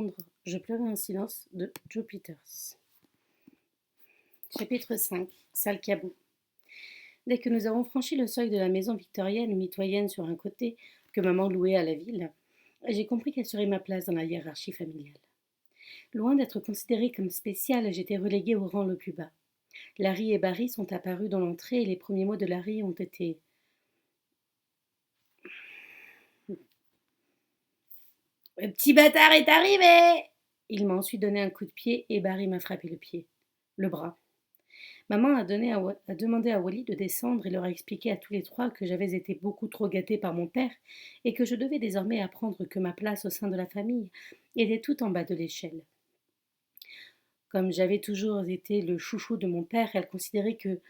entendre Je pleurais en silence de Joe Peters. Chapitre 5. Salcabou. Dès que nous avons franchi le seuil de la maison victorienne mitoyenne sur un côté que maman louait à la ville, j'ai compris quelle serait ma place dans la hiérarchie familiale. Loin d'être considérée comme spéciale, j'étais reléguée au rang le plus bas. Larry et Barry sont apparus dans l'entrée et les premiers mots de Larry ont été « Le petit bâtard est arrivé !» Il m'a ensuite donné un coup de pied et Barry m'a frappé le bras. Maman a demandé à Wally de descendre et leur a expliqué à tous les trois que j'avais été beaucoup trop gâtée par mon père et que je devais désormais apprendre que ma place au sein de la famille était tout en bas de l'échelle. Comme j'avais toujours été le chouchou de mon père, elle considérait que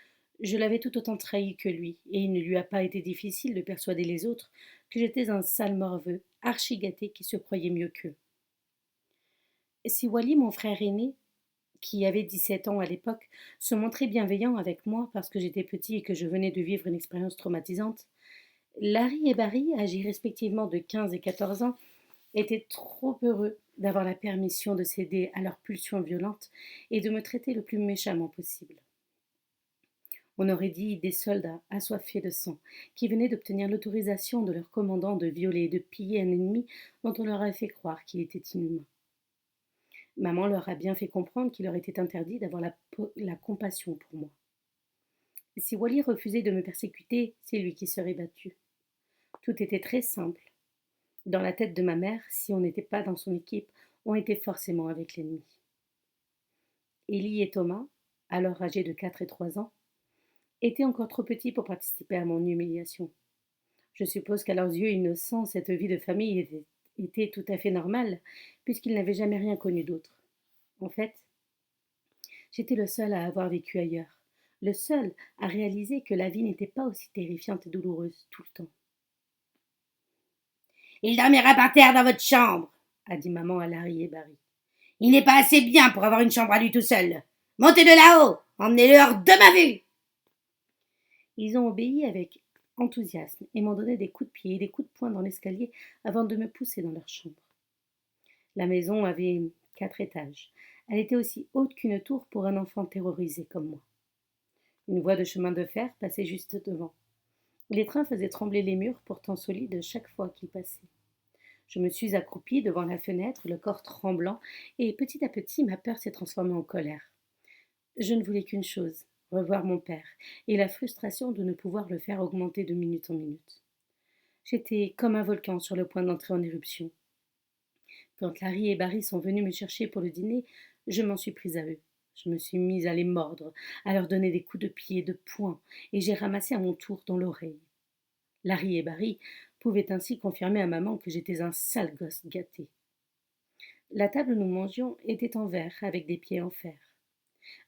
je l'avais tout autant trahi que lui, et il ne lui a pas été difficile de persuader les autres que j'étais un sale morveux, archi-gâté qui se croyait mieux qu'eux. Si Wally, mon frère aîné, qui avait 17 ans à l'époque, se montrait bienveillant avec moi parce que j'étais petit et que je venais de vivre une expérience traumatisante, Larry et Barry, âgés respectivement de 15 et 14 ans, étaient trop heureux d'avoir la permission de céder à leurs pulsions violentes et de me traiter le plus méchamment possible. On aurait dit des soldats assoiffés de sang, qui venaient d'obtenir l'autorisation de leur commandant de violer et de piller un ennemi dont on leur avait fait croire qu'il était inhumain. Maman leur a bien fait comprendre qu'il leur était interdit d'avoir la compassion pour moi. Si Wally refusait de me persécuter, c'est lui qui serait battu. Tout était très simple. Dans la tête de ma mère, si on n'était pas dans son équipe, on était forcément avec l'ennemi. Ellie et Thomas, alors âgés de 4 et 3 ans, étaient encore trop petits pour participer à mon humiliation. Je suppose qu'à leurs yeux innocents, cette vie de famille était tout à fait normale, puisqu'ils n'avaient jamais rien connu d'autre. En fait, j'étais le seul à avoir vécu ailleurs, le seul à réaliser que la vie n'était pas aussi terrifiante et douloureuse tout le temps. « Il dormira par terre dans votre chambre, » a dit maman à Larry et Barry. « Il n'est pas assez bien pour avoir une chambre à lui tout seul. Montez de là-haut, emmenez-le hors de ma vue !» Ils ont obéi avec enthousiasme et m'ont donné des coups de pied et des coups de poing dans l'escalier avant de me pousser dans leur chambre. La maison avait 4 étages. Elle était aussi haute qu'une tour pour un enfant terrorisé comme moi. Une voie de chemin de fer passait juste devant. Les trains faisaient trembler les murs, pourtant solides, chaque fois qu'ils passaient. Je me suis accroupie devant la fenêtre, le corps tremblant, et petit à petit, ma peur s'est transformée en colère. Je ne voulais qu'une chose, revoir mon père, et la frustration de ne pouvoir le faire augmenter de minute en minute. J'étais comme un volcan sur le point d'entrer en éruption. Quand Larry et Barry sont venus me chercher pour le dîner, je m'en suis prise à eux. Je me suis mise à les mordre, à leur donner des coups de pied et de poing, et j'ai ramassé à mon tour dans l'oreille. Larry et Barry pouvaient ainsi confirmer à maman que j'étais un sale gosse gâté. La table où nous mangions était en verre avec des pieds en fer.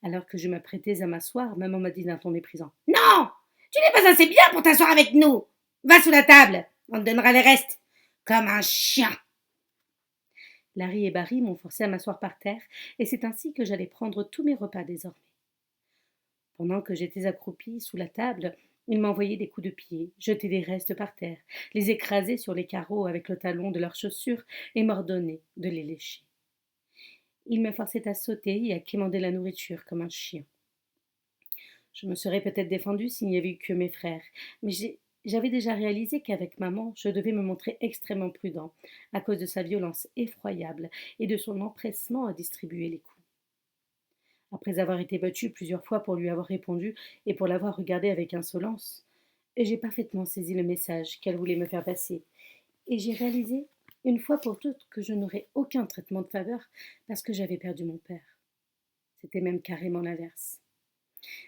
Alors que je m'apprêtais à m'asseoir, maman m'a dit d'un ton méprisant. « Non, tu n'es pas assez bien pour t'asseoir avec nous. Va sous la table, on te donnera les restes, comme un chien. » Larry et Barry m'ont forcé à m'asseoir par terre, et c'est ainsi que j'allais prendre tous mes repas désormais. Pendant que j'étais accroupie sous la table, ils m'envoyaient des coups de pied, jetaient des restes par terre, les écrasaient sur les carreaux avec le talon de leurs chaussures et m'ordonnaient de les lécher. Ils me forçaient à sauter et à quémander la nourriture comme un chien. Je me serais peut-être défendue s'il n'y avait eu que mes frères, mais j'avais déjà réalisé qu'avec maman, je devais me montrer extrêmement prudent, à cause de sa violence effroyable et de son empressement à distribuer les coups. Après avoir été battue plusieurs fois pour lui avoir répondu et pour l'avoir regardé avec insolence, j'ai parfaitement saisi le message qu'elle voulait me faire passer, et j'ai réalisé, une fois pour toutes, que je n'aurais aucun traitement de faveur parce que j'avais perdu mon père. C'était même carrément l'inverse.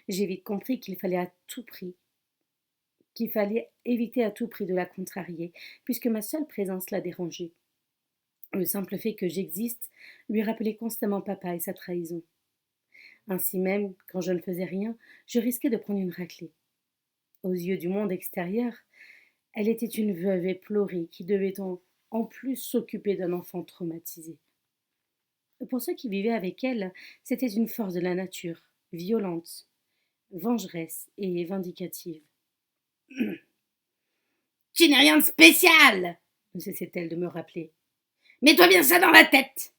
J'ai vite compris qu'il fallait éviter à tout prix de la contrarier, puisque ma seule présence la dérangeait. Le simple fait que j'existe lui rappelait constamment papa et sa trahison. Ainsi même, quand je ne faisais rien, je risquais de prendre une raclée. Aux yeux du monde extérieur, elle était une veuve éplorée qui devait en plus s'occuper d'un enfant traumatisé. Pour ceux qui vivaient avec elle, c'était une force de la nature, violente, vengeresse et vindicative. « Tu n'es rien de spécial !» ne cessait-elle de me rappeler. « Mets-toi bien ça dans la tête !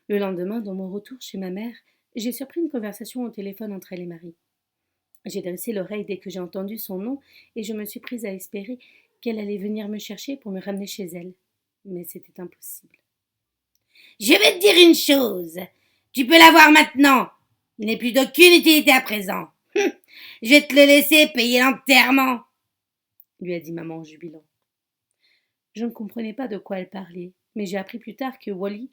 Le lendemain, dans mon retour chez ma mère, j'ai surpris une conversation au téléphone entre elle et Marie. J'ai dressé l'oreille dès que j'ai entendu son nom et je me suis prise à espérer qu'elle allait venir me chercher pour me ramener chez elle. Mais c'était impossible. Je vais te dire une chose. Tu peux l'avoir maintenant. Il n'est plus d'aucune utilité à présent. Je vais te le laisser payer l'enterrement, lui a dit maman en jubilant. Je ne comprenais pas de quoi elle parlait, mais j'ai appris plus tard que Wally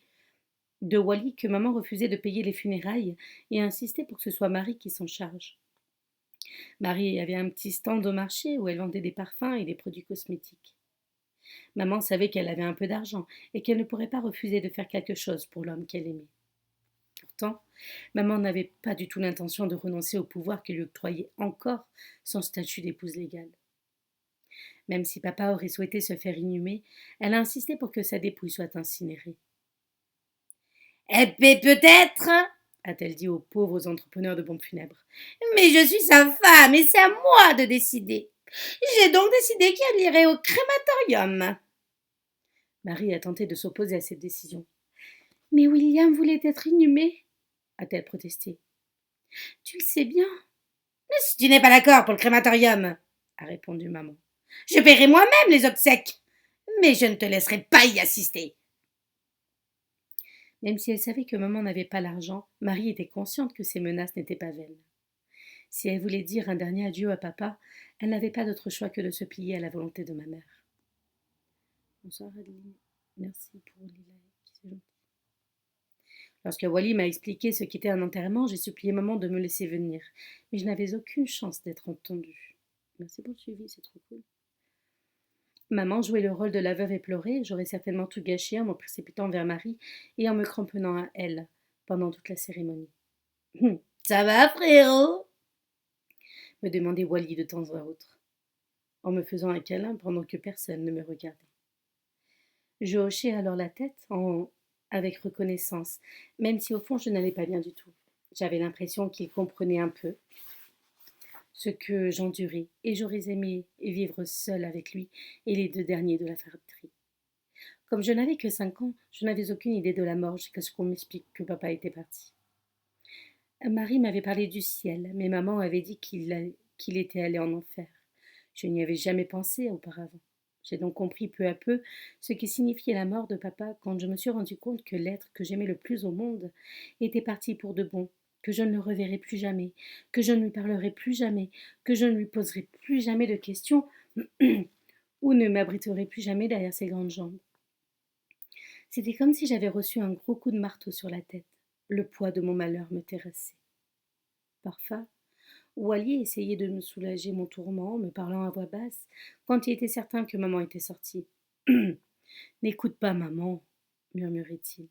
que maman refusait de payer les funérailles et insistait pour que ce soit Marie qui s'en charge. Marie avait un petit stand au marché où elle vendait des parfums et des produits cosmétiques. Maman savait qu'elle avait un peu d'argent et qu'elle ne pourrait pas refuser de faire quelque chose pour l'homme qu'elle aimait. Pourtant, maman n'avait pas du tout l'intention de renoncer au pouvoir qui lui octroyait encore son statut d'épouse légale. Même si papa aurait souhaité se faire inhumer, elle a insisté pour que sa dépouille soit incinérée. Elle paie peut-être, a-t-elle dit aux pauvres entrepreneurs de pompes funèbres. Mais je suis sa femme et c'est à moi de décider. J'ai donc décidé qu'elle irait au crématorium. Marie a tenté de s'opposer à cette décision. Mais William voulait être inhumé, a-t-elle protesté. Tu le sais bien. Mais si tu n'es pas d'accord pour le crématorium, a répondu maman, je paierai moi-même les obsèques, mais je ne te laisserai pas y assister. Même si elle savait que maman n'avait pas l'argent, Marie était consciente que ces menaces n'étaient pas vaines. Si elle voulait dire un dernier adieu à papa, elle n'avait pas d'autre choix que de se plier à la volonté de ma mère. Bonsoir Adeline, merci pour les likes, c'est gentil. Lorsque Wally m'a expliqué ce qu'était un enterrement, j'ai supplié maman de me laisser venir, mais je n'avais aucune chance d'être entendue. Merci pour le suivi, c'est trop cool. Maman jouait le rôle de la veuve éplorée, j'aurais certainement tout gâché en me précipitant vers Marie et en me cramponnant à elle pendant toute la cérémonie. Ça va, frérot me demandait Wally de temps à autre, en me faisant un câlin pendant que personne ne me regardait. Je hochai alors la tête avec reconnaissance, même si au fond je n'allais pas bien du tout. J'avais l'impression qu'il comprenait un peu ce que j'endurais, et j'aurais aimé vivre seule avec lui et les 2 derniers de la fratrie. Comme je n'avais que 5 ans, je n'avais aucune idée de la mort jusqu'à ce qu'on m'explique que papa était parti. Marie m'avait parlé du ciel, mais maman avait dit qu'il était allé en enfer. Je n'y avais jamais pensé auparavant. J'ai donc compris peu à peu ce qui signifiait la mort de papa quand je me suis rendu compte que l'être que j'aimais le plus au monde était parti pour de bon, que je ne le reverrai plus jamais, que je ne lui parlerai plus jamais, que je ne lui poserai plus jamais de questions ou ne m'abriterai plus jamais derrière ses grandes jambes. C'était comme si j'avais reçu un gros coup de marteau sur la tête. Le poids de mon malheur me terrassait. Parfois, Wally essayait de me soulager mon tourment en me parlant à voix basse quand il était certain que maman était sortie. N'écoute pas maman, murmurait-il.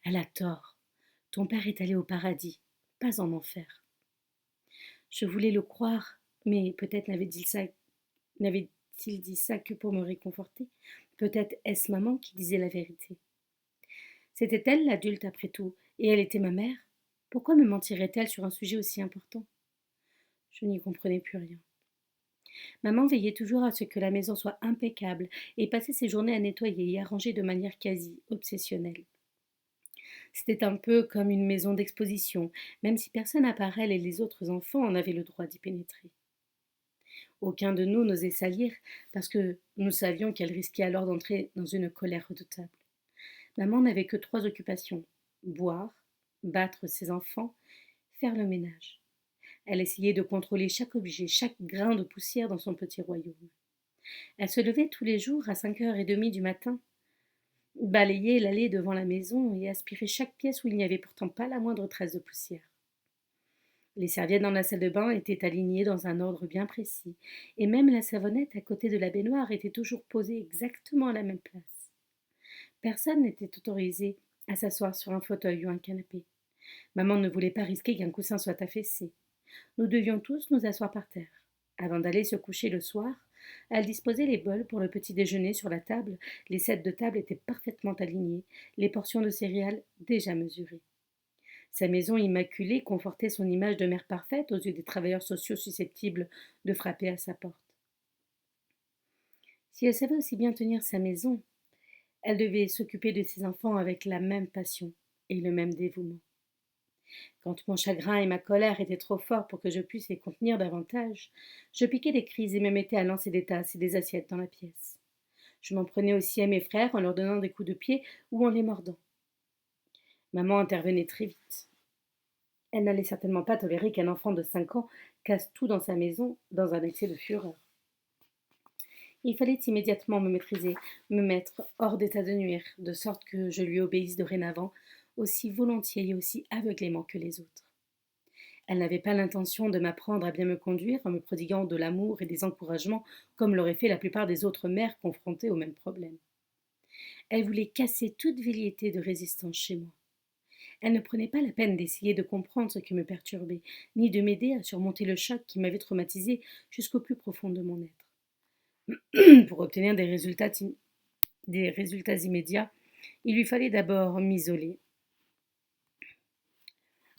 Elle a tort. Ton père est allé au paradis, pas en enfer. Je voulais le croire, mais peut-être n'avait-il dit ça que pour me réconforter. Peut-être est-ce maman qui disait la vérité. C'était elle l'adulte après tout, et elle était ma mère. Pourquoi me mentirait-elle sur un sujet aussi important? Je n'y comprenais plus rien. Maman veillait toujours à ce que la maison soit impeccable et passait ses journées à nettoyer et à ranger de manière quasi obsessionnelle. C'était un peu comme une maison d'exposition, même si personne à part elle et les autres enfants en avaient le droit d'y pénétrer. Aucun de nous n'osait salir parce que nous savions qu'elle risquait alors d'entrer dans une colère redoutable. Maman n'avait que 3 occupations: boire, battre ses enfants, faire le ménage. Elle essayait de contrôler chaque objet, chaque grain de poussière dans son petit royaume. Elle se levait tous les jours à 5h30 du matin, balayait l'allée devant la maison et aspirait chaque pièce où il n'y avait pourtant pas la moindre trace de poussière. Les serviettes dans la salle de bain étaient alignées dans un ordre bien précis, et même la savonnette à côté de la baignoire était toujours posée exactement à la même place. Personne n'était autorisé à s'asseoir sur un fauteuil ou un canapé. Maman ne voulait pas risquer qu'un coussin soit affaissé. Nous devions tous nous asseoir par terre. Avant d'aller se coucher le soir, elle disposait les bols pour le petit déjeuner sur la table, les sets de table étaient parfaitement alignés, les portions de céréales déjà mesurées. Sa maison immaculée confortait son image de mère parfaite aux yeux des travailleurs sociaux susceptibles de frapper à sa porte. Si elle savait aussi bien tenir sa maison, elle devait s'occuper de ses enfants avec la même passion, et le même dévouement. Quand mon chagrin et ma colère étaient trop forts pour que je puisse les contenir davantage, je piquais des crises et me mettais à lancer des tasses et des assiettes dans la pièce. Je m'en prenais aussi à mes frères en leur donnant des coups de pied ou en les mordant. Maman intervenait très vite. Elle n'allait certainement pas tolérer qu'un enfant de 5 ans casse tout dans sa maison dans un excès de fureur. Il fallait immédiatement me maîtriser, me mettre hors d'état de nuire, de sorte que je lui obéisse dorénavant aussi volontiers et aussi aveuglément que les autres. Elle n'avait pas l'intention de m'apprendre à bien me conduire en me prodiguant de l'amour et des encouragements comme l'auraient fait la plupart des autres mères confrontées au même problème. Elle voulait casser toute velléité de résistance chez moi. Elle ne prenait pas la peine d'essayer de comprendre ce qui me perturbait, ni de m'aider à surmonter le choc qui m'avait traumatisé jusqu'au plus profond de mon être. Pour obtenir des résultats immédiats, il lui fallait d'abord m'isoler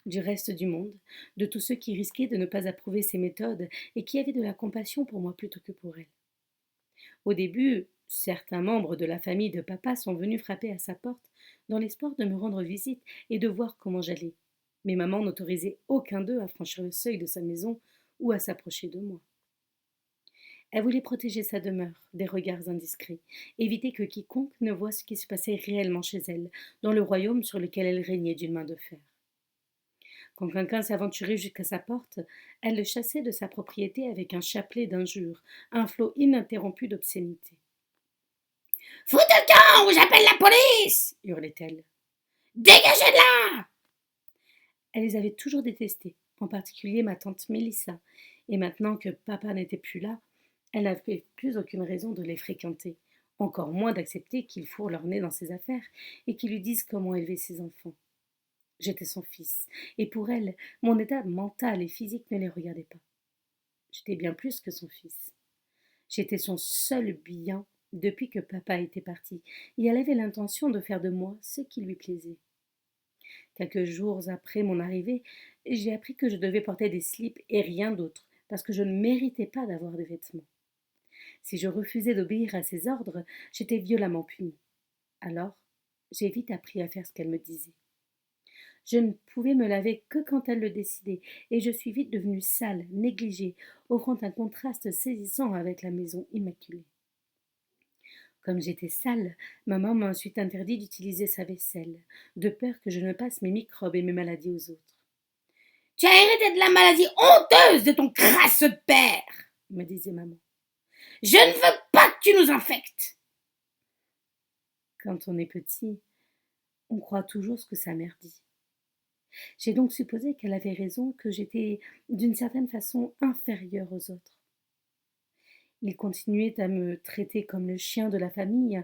du reste du monde, de tous ceux qui risquaient de ne pas approuver ses méthodes et qui avaient de la compassion pour moi plutôt que pour elle. Au début, certains membres de la famille de papa sont venus frapper à sa porte dans l'espoir de me rendre visite et de voir comment j'allais. Mais maman n'autorisait aucun d'eux à franchir le seuil de sa maison ou à s'approcher de moi. Elle voulait protéger sa demeure des regards indiscrets, éviter que quiconque ne voie ce qui se passait réellement chez elle, dans le royaume sur lequel elle régnait d'une main de fer. Quand quelqu'un s'aventurait jusqu'à sa porte, elle le chassait de sa propriété avec un chapelet d'injures, un flot ininterrompu d'obscénités. Fous de camp ou j'appelle la police hurlait-elle. Dégagez de là. Elle les avait toujours détestés, en particulier ma tante Mélissa, et maintenant que papa n'était plus là, elle n'avait plus aucune raison de les fréquenter, encore moins d'accepter qu'ils fourrent leur nez dans ses affaires et qu'ils lui disent comment élever ses enfants. J'étais son fils, et pour elle, mon état mental et physique ne les regardait pas. J'étais bien plus que son fils. J'étais son seul bien depuis que papa était parti, et elle avait l'intention de faire de moi ce qui lui plaisait. Quelques jours après mon arrivée, j'ai appris que je devais porter des slips et rien d'autre, parce que je ne méritais pas d'avoir des vêtements. Si je refusais d'obéir à ses ordres, j'étais violemment punie. Alors, j'ai vite appris à faire ce qu'elle me disait. Je ne pouvais me laver que quand elle le décidait, et je suis vite devenue sale, négligée, offrant un contraste saisissant avec la maison immaculée. Comme j'étais sale, maman m'a ensuite interdit d'utiliser sa vaisselle, de peur que je ne passe mes microbes et mes maladies aux autres. Tu as hérité de la maladie honteuse de ton crasseux père, me disait maman. Je ne veux pas que tu nous infectes. Quand on est petit, on croit toujours ce que sa mère dit. J'ai donc supposé qu'elle avait raison, que j'étais d'une certaine façon inférieure aux autres. Ils continuaient à me traiter comme le chien de la famille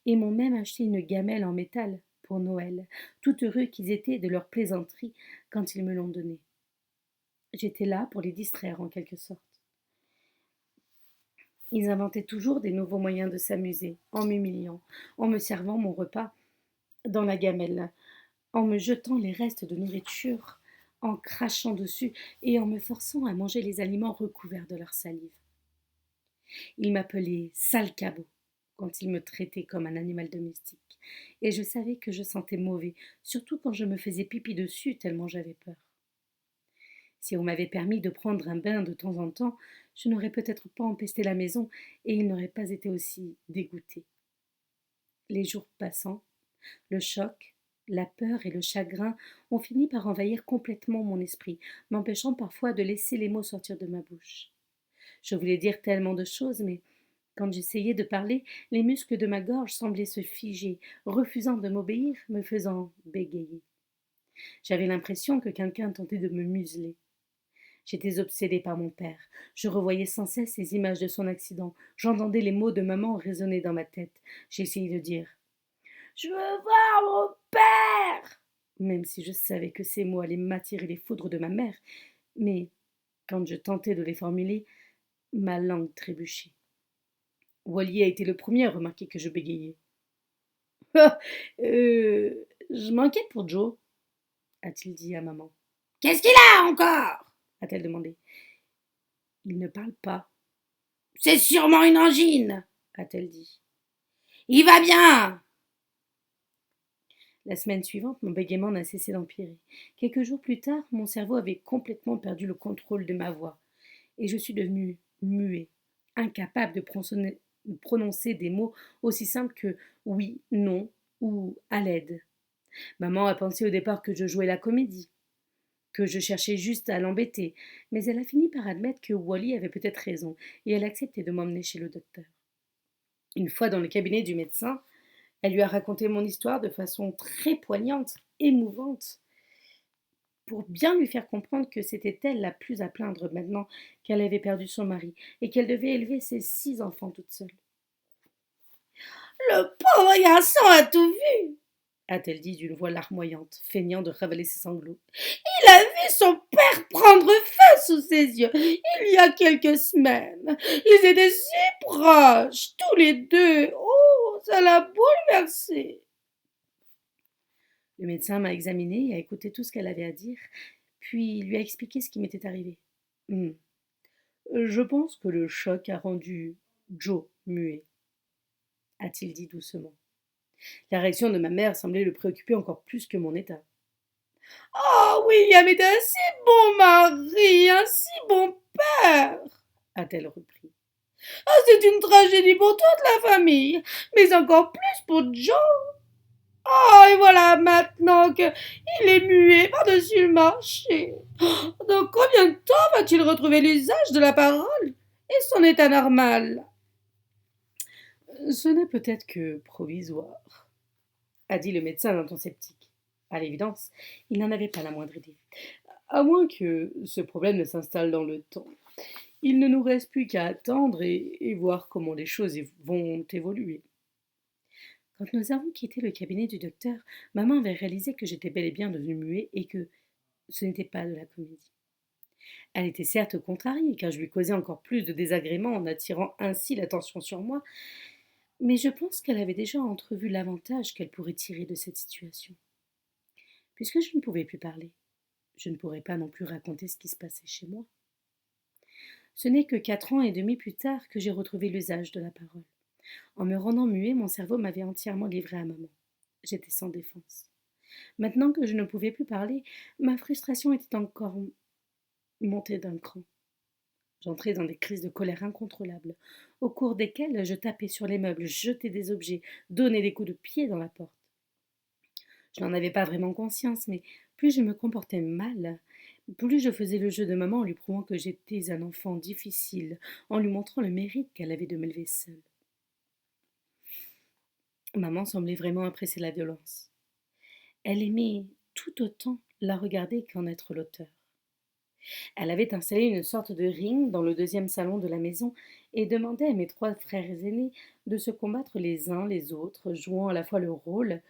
et m'ont même acheté une gamelle en métal pour Noël, tout heureux qu'ils étaient de leur plaisanterie quand ils me l'ont donnée. J'étais là pour les distraire en quelque sorte. Ils inventaient toujours des nouveaux moyens de s'amuser, en m'humiliant, en me servant mon repas dans la gamelle, en me jetant les restes de nourriture, en crachant dessus et en me forçant à manger les aliments recouverts de leur salive. Ils m'appelaient sale cabot quand ils me traitaient comme un animal domestique, et je savais que je sentais mauvais, surtout quand je me faisais pipi dessus tellement j'avais peur. Si on m'avait permis de prendre un bain de temps en temps, je n'aurais peut-être pas empesté la maison et il n'aurait pas été aussi dégoûté. Les jours passant, le choc, la peur et le chagrin ont fini par envahir complètement mon esprit, m'empêchant parfois de laisser les mots sortir de ma bouche. Je voulais dire tellement de choses, mais quand j'essayais de parler, les muscles de ma gorge semblaient se figer, refusant de m'obéir, me faisant bégayer. J'avais l'impression que quelqu'un tentait de me museler. J'étais obsédée par mon père. Je revoyais sans cesse les images de son accident. J'entendais les mots de maman résonner dans ma tête. J'essayais de dire « Je veux voir mon père !» même si je savais que ces mots allaient m'attirer les foudres de ma mère. Mais quand je tentais de les formuler, ma langue trébuchait. Wally a été le premier à remarquer que je bégayais. « Je m'inquiète pour Joe, a-t-il dit à maman. « Qu'est-ce qu'il a encore ?» a-t-elle demandé. « Il ne parle pas. »« C'est sûrement une angine, a-t-elle dit. « Il va bien !» La semaine suivante, mon bégaiement n'a cessé d'empirer. Quelques jours plus tard, mon cerveau avait complètement perdu le contrôle de ma voix, et je suis devenue muet, incapable de prononcer des mots aussi simples que oui, non ou à l'aide. Maman a pensé au départ que je jouais la comédie, que je cherchais juste à l'embêter, mais elle a fini par admettre que Wally avait peut-être raison, et elle a accepté de m'emmener chez le docteur. Une fois dans le cabinet du médecin, elle lui a raconté mon histoire de façon très poignante, émouvante, pour bien lui faire comprendre que c'était elle la plus à plaindre maintenant qu'elle avait perdu son mari et qu'elle devait élever ses 6 enfants toute seule. Le pauvre garçon a tout vu, a-t-elle dit d'une voix larmoyante, feignant de ravaler ses sanglots. Il a vu son père prendre feu sous ses yeux il y a quelques semaines. Ils étaient si proches, tous les deux. Oh, ça l'a bouleversé. Le médecin m'a examiné et a écouté tout ce qu'elle avait à dire, puis lui a expliqué ce qui m'était arrivé. Je pense que le choc a rendu Joe muet, a-t-il dit doucement. La réaction de ma mère semblait le préoccuper encore plus que mon état. Oh, William est un si bon mari, un si bon père, a-t-elle repris. Ah, c'est une tragédie pour toute la famille, mais encore plus pour Joe. Oh, et voilà maintenant qu'il est muet par-dessus le marché. Dans combien de temps va-t-il retrouver l'usage de la parole et son état normal? Ce n'est peut-être que provisoire, a dit le médecin d'un ton sceptique. À l'évidence, il n'en avait pas la moindre idée. À moins que ce problème ne s'installe dans le temps. Il ne nous reste plus qu'à attendre et voir comment les choses vont évoluer. Quand nous avons quitté le cabinet du docteur, maman avait réalisé que j'étais bel et bien devenue muet et que ce n'était pas de la comédie. Elle était certes contrariée, car je lui causais encore plus de désagréments en attirant ainsi l'attention sur moi, mais je pense qu'elle avait déjà entrevu l'avantage qu'elle pourrait tirer de cette situation. Puisque je ne pouvais plus parler, je ne pourrais pas non plus raconter ce qui se passait chez moi. Ce n'est que 4 ans et demi plus tard que j'ai retrouvé l'usage de la parole. En me rendant muet, mon cerveau m'avait entièrement livré à maman. J'étais sans défense. Maintenant que je ne pouvais plus parler, ma frustration était encore montée d'un cran. J'entrais dans des crises de colère incontrôlables, au cours desquelles je tapais sur les meubles, jetais des objets, donnais des coups de pied dans la porte. Je n'en avais pas vraiment conscience, mais plus je me comportais mal, plus je faisais le jeu de maman en lui prouvant que j'étais un enfant difficile, en lui montrant le mérite qu'elle avait de m'élever seule. Maman semblait vraiment apprécier la violence. Elle aimait tout autant la regarder qu'en être l'auteur. Elle avait installé une sorte de ring dans le deuxième salon de la maison et demandait à mes 3 frères aînés de se combattre les uns les autres, jouant à la fois le rôle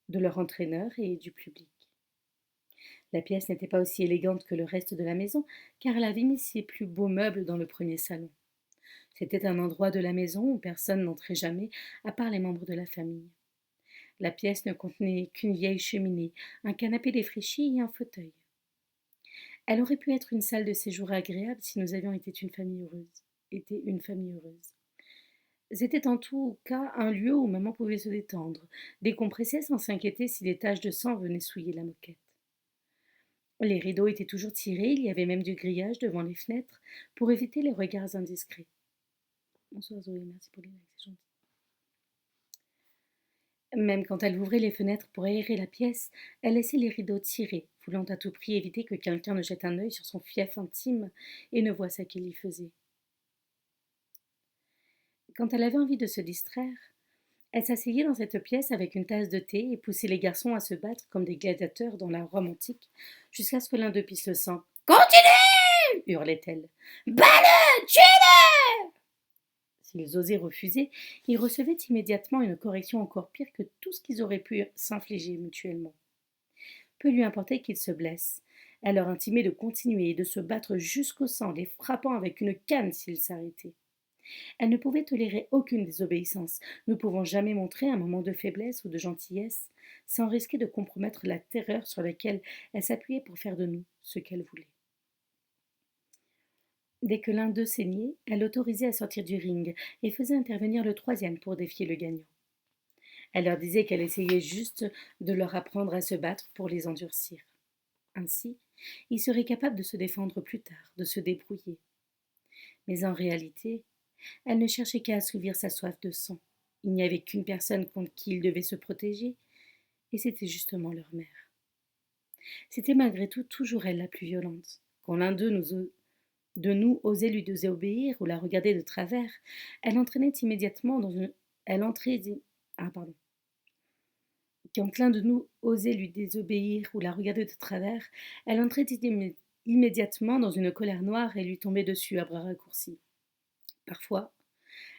de leur entraîneur et du public. La pièce n'était pas aussi élégante que le reste de la maison, car elle avait mis ses plus beaux meubles dans le premier salon. C'était un endroit de la maison où personne n'entrait jamais, à part les membres de la famille. La pièce ne contenait qu'une vieille cheminée, un canapé défraîchi et un fauteuil. Elle aurait pu être une salle de séjour agréable si nous avions été une famille heureuse. C'était en tout cas un lieu où maman pouvait se détendre, décompresser sans s'inquiéter si des taches de sang venaient souiller la moquette. Les rideaux étaient toujours tirés, il y avait même du grillage devant les fenêtres pour éviter les regards indiscrets. Bonsoir Zoé, merci pour les likes, c'est gentil. Même quand elle ouvrait les fenêtres pour aérer la pièce, elle laissait les rideaux tirés, voulant à tout prix éviter que quelqu'un ne jette un œil sur son fief intime et ne voie ce qu'il y faisait. Quand elle avait envie de se distraire, elle s'asseyait dans cette pièce avec une tasse de thé et poussait les garçons à se battre comme des gladiateurs dans la Rome antique, jusqu'à ce que l'un d'eux pisse le sang. « Continue !» hurlait-elle. « Bats-le ! Tue-le !» S'ils osaient refuser, ils recevaient immédiatement une correction encore pire que tout ce qu'ils auraient pu s'infliger mutuellement. Peu lui importait qu'ils se blessent. Elle leur intimait de continuer et de se battre jusqu'au sang, les frappant avec une canne s'ils s'arrêtaient. Elle ne pouvait tolérer aucune désobéissance, ne pouvant jamais montrer un moment de faiblesse ou de gentillesse, sans risquer de compromettre la terreur sur laquelle elle s'appuyait pour faire de nous ce qu'elle voulait. Dès que l'un d'eux saignait, elle l'autorisait à sortir du ring et faisait intervenir le troisième pour défier le gagnant. Elle leur disait qu'elle essayait juste de leur apprendre à se battre pour les endurcir. Ainsi, ils seraient capables de se défendre plus tard, de se débrouiller. Mais en réalité, elle ne cherchait qu'à assouvir sa soif de sang. Il n'y avait qu'une personne contre qui ils devaient se protéger, et c'était justement leur mère. C'était malgré tout toujours elle la plus violente. Quand l'un de nous osait lui désobéir ou la regarder de travers, elle entraînait immédiatement dans une... Elle entrait... Ah, pardon. Quand l'un de nous osait lui désobéir ou la regarder de travers, elle entrait immédiatement dans une colère noire et lui tombait dessus à bras raccourcis. Parfois,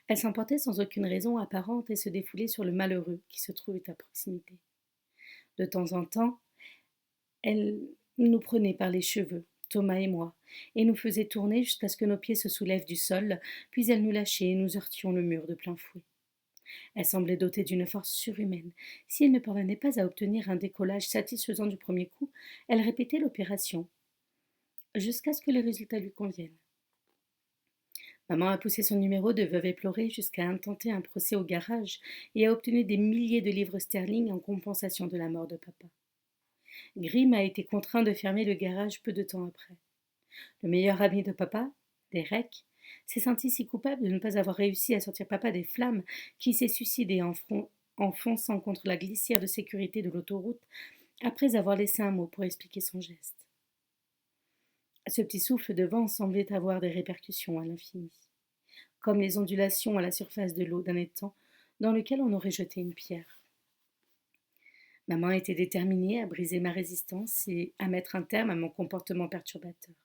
elle s'emportait sans aucune raison apparente et se défoulait sur le malheureux qui se trouvait à proximité. De temps en temps, elle nous prenait par les cheveux, Thomas et moi, et nous faisait tourner jusqu'à ce que nos pieds se soulèvent du sol, puis elle nous lâchait et nous heurtions le mur de plein fouet. Elle semblait dotée d'une force surhumaine. Si elle ne parvenait pas à obtenir un décollage satisfaisant du premier coup, elle répétait l'opération, jusqu'à ce que les résultats lui conviennent. Maman a poussé son numéro de veuve éplorée jusqu'à intenter un procès au garage et a obtenu des milliers de livres sterling en compensation de la mort de papa. Grimm a été contraint de fermer le garage peu de temps après. Le meilleur ami de papa, Derek, s'est senti si coupable de ne pas avoir réussi à sortir papa des flammes qu'il s'est suicidé en fonçant contre la glissière de sécurité de l'autoroute après avoir laissé un mot pour expliquer son geste. Ce petit souffle de vent semblait avoir des répercussions à l'infini, comme les ondulations à la surface de l'eau d'un étang dans lequel on aurait jeté une pierre. Maman était déterminée à briser ma résistance et à mettre un terme à mon comportement perturbateur.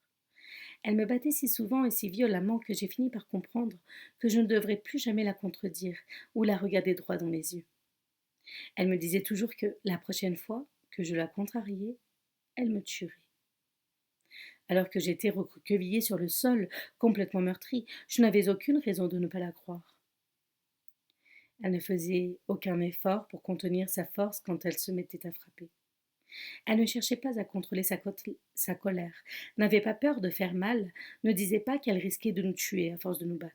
Elle me battait si souvent et si violemment que j'ai fini par comprendre que je ne devrais plus jamais la contredire ou la regarder droit dans les yeux. Elle me disait toujours que, la prochaine fois que je la contrariais, elle me tuerait. Alors que j'étais recroquevillée sur le sol, complètement meurtrie, je n'avais aucune raison de ne pas la croire. Elle ne faisait aucun effort pour contenir sa force quand elle se mettait à frapper. Elle ne cherchait pas à contrôler sa colère, n'avait pas peur de faire mal, ne disait pas qu'elle risquait de nous tuer à force de nous battre.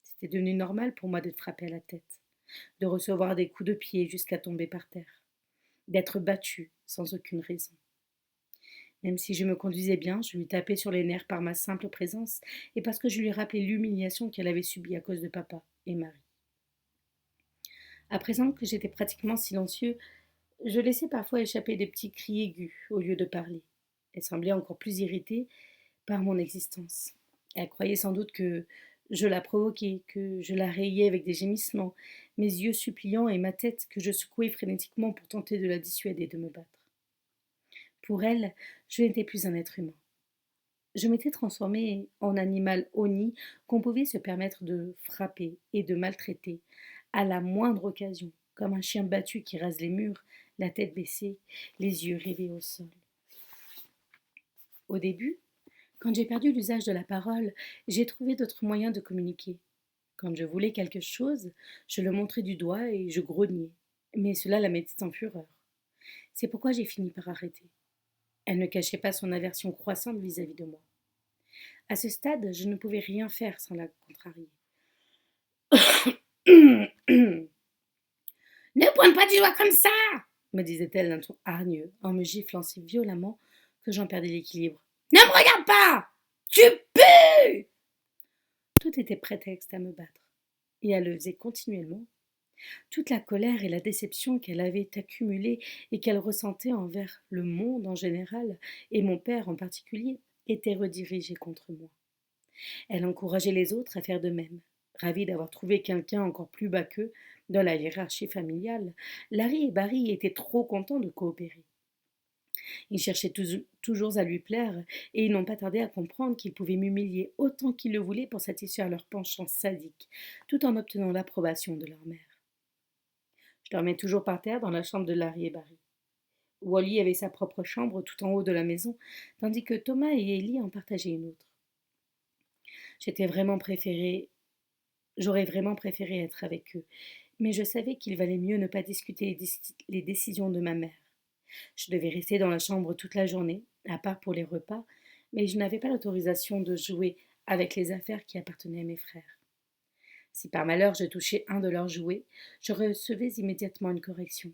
C'était devenu normal pour moi d'être frappée à la tête, de recevoir des coups de pied jusqu'à tomber par terre, d'être battue sans aucune raison. Même si je me conduisais bien, je lui tapais sur les nerfs par ma simple présence et parce que je lui rappelais l'humiliation qu'elle avait subie à cause de papa et Marie. À présent que j'étais pratiquement silencieux, je laissais parfois échapper des petits cris aigus au lieu de parler. Elle semblait encore plus irritée par mon existence. Elle croyait sans doute que je la provoquais, que je la rayais avec des gémissements, mes yeux suppliants et ma tête que je secouais frénétiquement pour tenter de la dissuader de me battre. Pour elle, je n'étais plus un être humain. Je m'étais transformée en animal honni qu'on pouvait se permettre de frapper et de maltraiter à la moindre occasion, comme un chien battu qui rase les murs, la tête baissée, les yeux rivés au sol. Au début, quand j'ai perdu l'usage de la parole, j'ai trouvé d'autres moyens de communiquer. Quand je voulais quelque chose, je le montrais du doigt et je grognais. Mais cela la mettait en fureur. C'est pourquoi j'ai fini par arrêter. Elle ne cachait pas son aversion croissante vis-à-vis de moi. À ce stade, je ne pouvais rien faire sans la contrarier. Ne pointe pas du doigt comme ça, me disait-elle d'un ton hargneux, en me giflant si violemment que j'en perdais l'équilibre. Ne me regarde pas! Tu pues! Tout était prétexte à me battre. Et elle le faisait continuellement. Toute la colère et la déception qu'elle avait accumulée et qu'elle ressentait envers le monde en général, et mon père en particulier, étaient redirigées contre moi. Elle encourageait les autres à faire de même. Ravie d'avoir trouvé quelqu'un encore plus bas qu'eux dans la hiérarchie familiale, Larry et Barry étaient trop contents de coopérer. Ils cherchaient toujours à lui plaire, et ils n'ont pas tardé à comprendre qu'ils pouvaient m'humilier autant qu'ils le voulaient pour satisfaire leur penchant sadique, tout en obtenant l'approbation de leur mère. Je dormais toujours par terre dans la chambre de Larry et Barry. Wally avait sa propre chambre tout en haut de la maison, tandis que Thomas et Ellie en partageaient une autre. J'aurais vraiment préféré être avec eux, mais je savais qu'il valait mieux ne pas discuter les décisions de ma mère. Je devais rester dans la chambre toute la journée, à part pour les repas, mais je n'avais pas l'autorisation de jouer avec les affaires qui appartenaient à mes frères. Si par malheur je touchais un de leurs jouets, je recevais immédiatement une correction.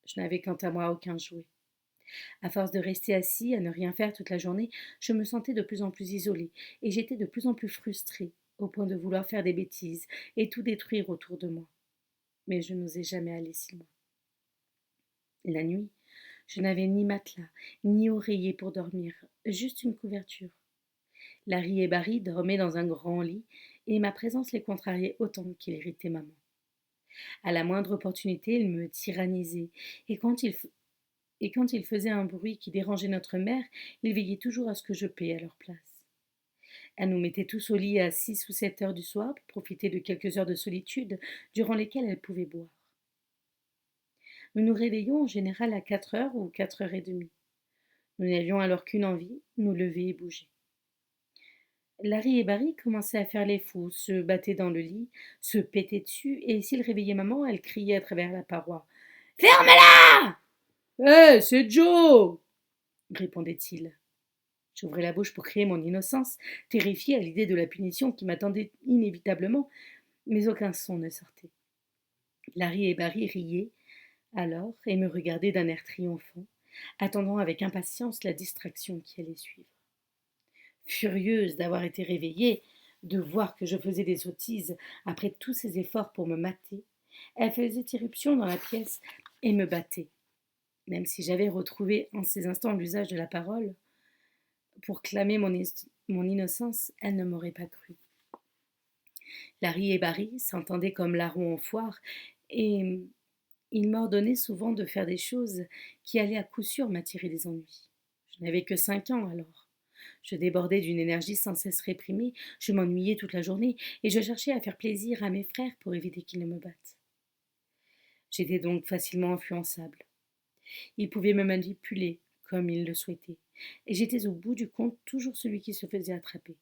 Je n'avais quant à moi aucun jouet. À force de rester assis, à ne rien faire toute la journée, je me sentais de plus en plus isolée, et j'étais de plus en plus frustrée, au point de vouloir faire des bêtises et tout détruire autour de moi. Mais je n'osais jamais aller si loin. La nuit, je n'avais ni matelas, ni oreiller pour dormir, juste une couverture. Larry et Barry dormaient dans un grand lit, et ma présence les contrariait autant qu'il irritait maman. À la moindre opportunité, ils me tyrannisaient, et quand ils faisaient un bruit qui dérangeait notre mère, ils veillaient toujours à ce que je paie à leur place. Elle nous mettait tous au lit à 6 ou 7 heures du soir pour profiter de quelques heures de solitude durant lesquelles elle pouvait boire. Nous nous réveillions en général à 4 heures ou 4h30. Nous n'avions alors qu'une envie, nous lever et bouger. Larry et Barry commençaient à faire les fous, se battaient dans le lit, se pétaient dessus, et s'ils réveillaient maman, elle criait à travers la paroi. Ferme-la! Hé, c'est Joe! Répondait-il. J'ouvrais la bouche pour crier mon innocence, terrifiée à l'idée de la punition qui m'attendait inévitablement, mais aucun son ne sortait. Larry et Barry riaient alors et me regardaient d'un air triomphant, attendant avec impatience la distraction qui allait suivre. Furieuse d'avoir été réveillée, de voir que je faisais des sottises après tous ces efforts pour me mater, elle faisait irruption dans la pièce et me battait. Même si j'avais retrouvé en ces instants l'usage de la parole, pour clamer mon innocence, elle ne m'aurait pas cru. Larry et Barry s'entendaient comme larrons en foire, et ils m'ordonnaient souvent de faire des choses qui allaient à coup sûr m'attirer des ennuis. Je n'avais que 5 ans alors. Je débordais d'une énergie sans cesse réprimée, je m'ennuyais toute la journée, et je cherchais à faire plaisir à mes frères pour éviter qu'ils ne me battent. J'étais donc facilement influençable. Ils pouvaient me manipuler comme ils le souhaitaient, et j'étais au bout du compte toujours celui qui se faisait attraper.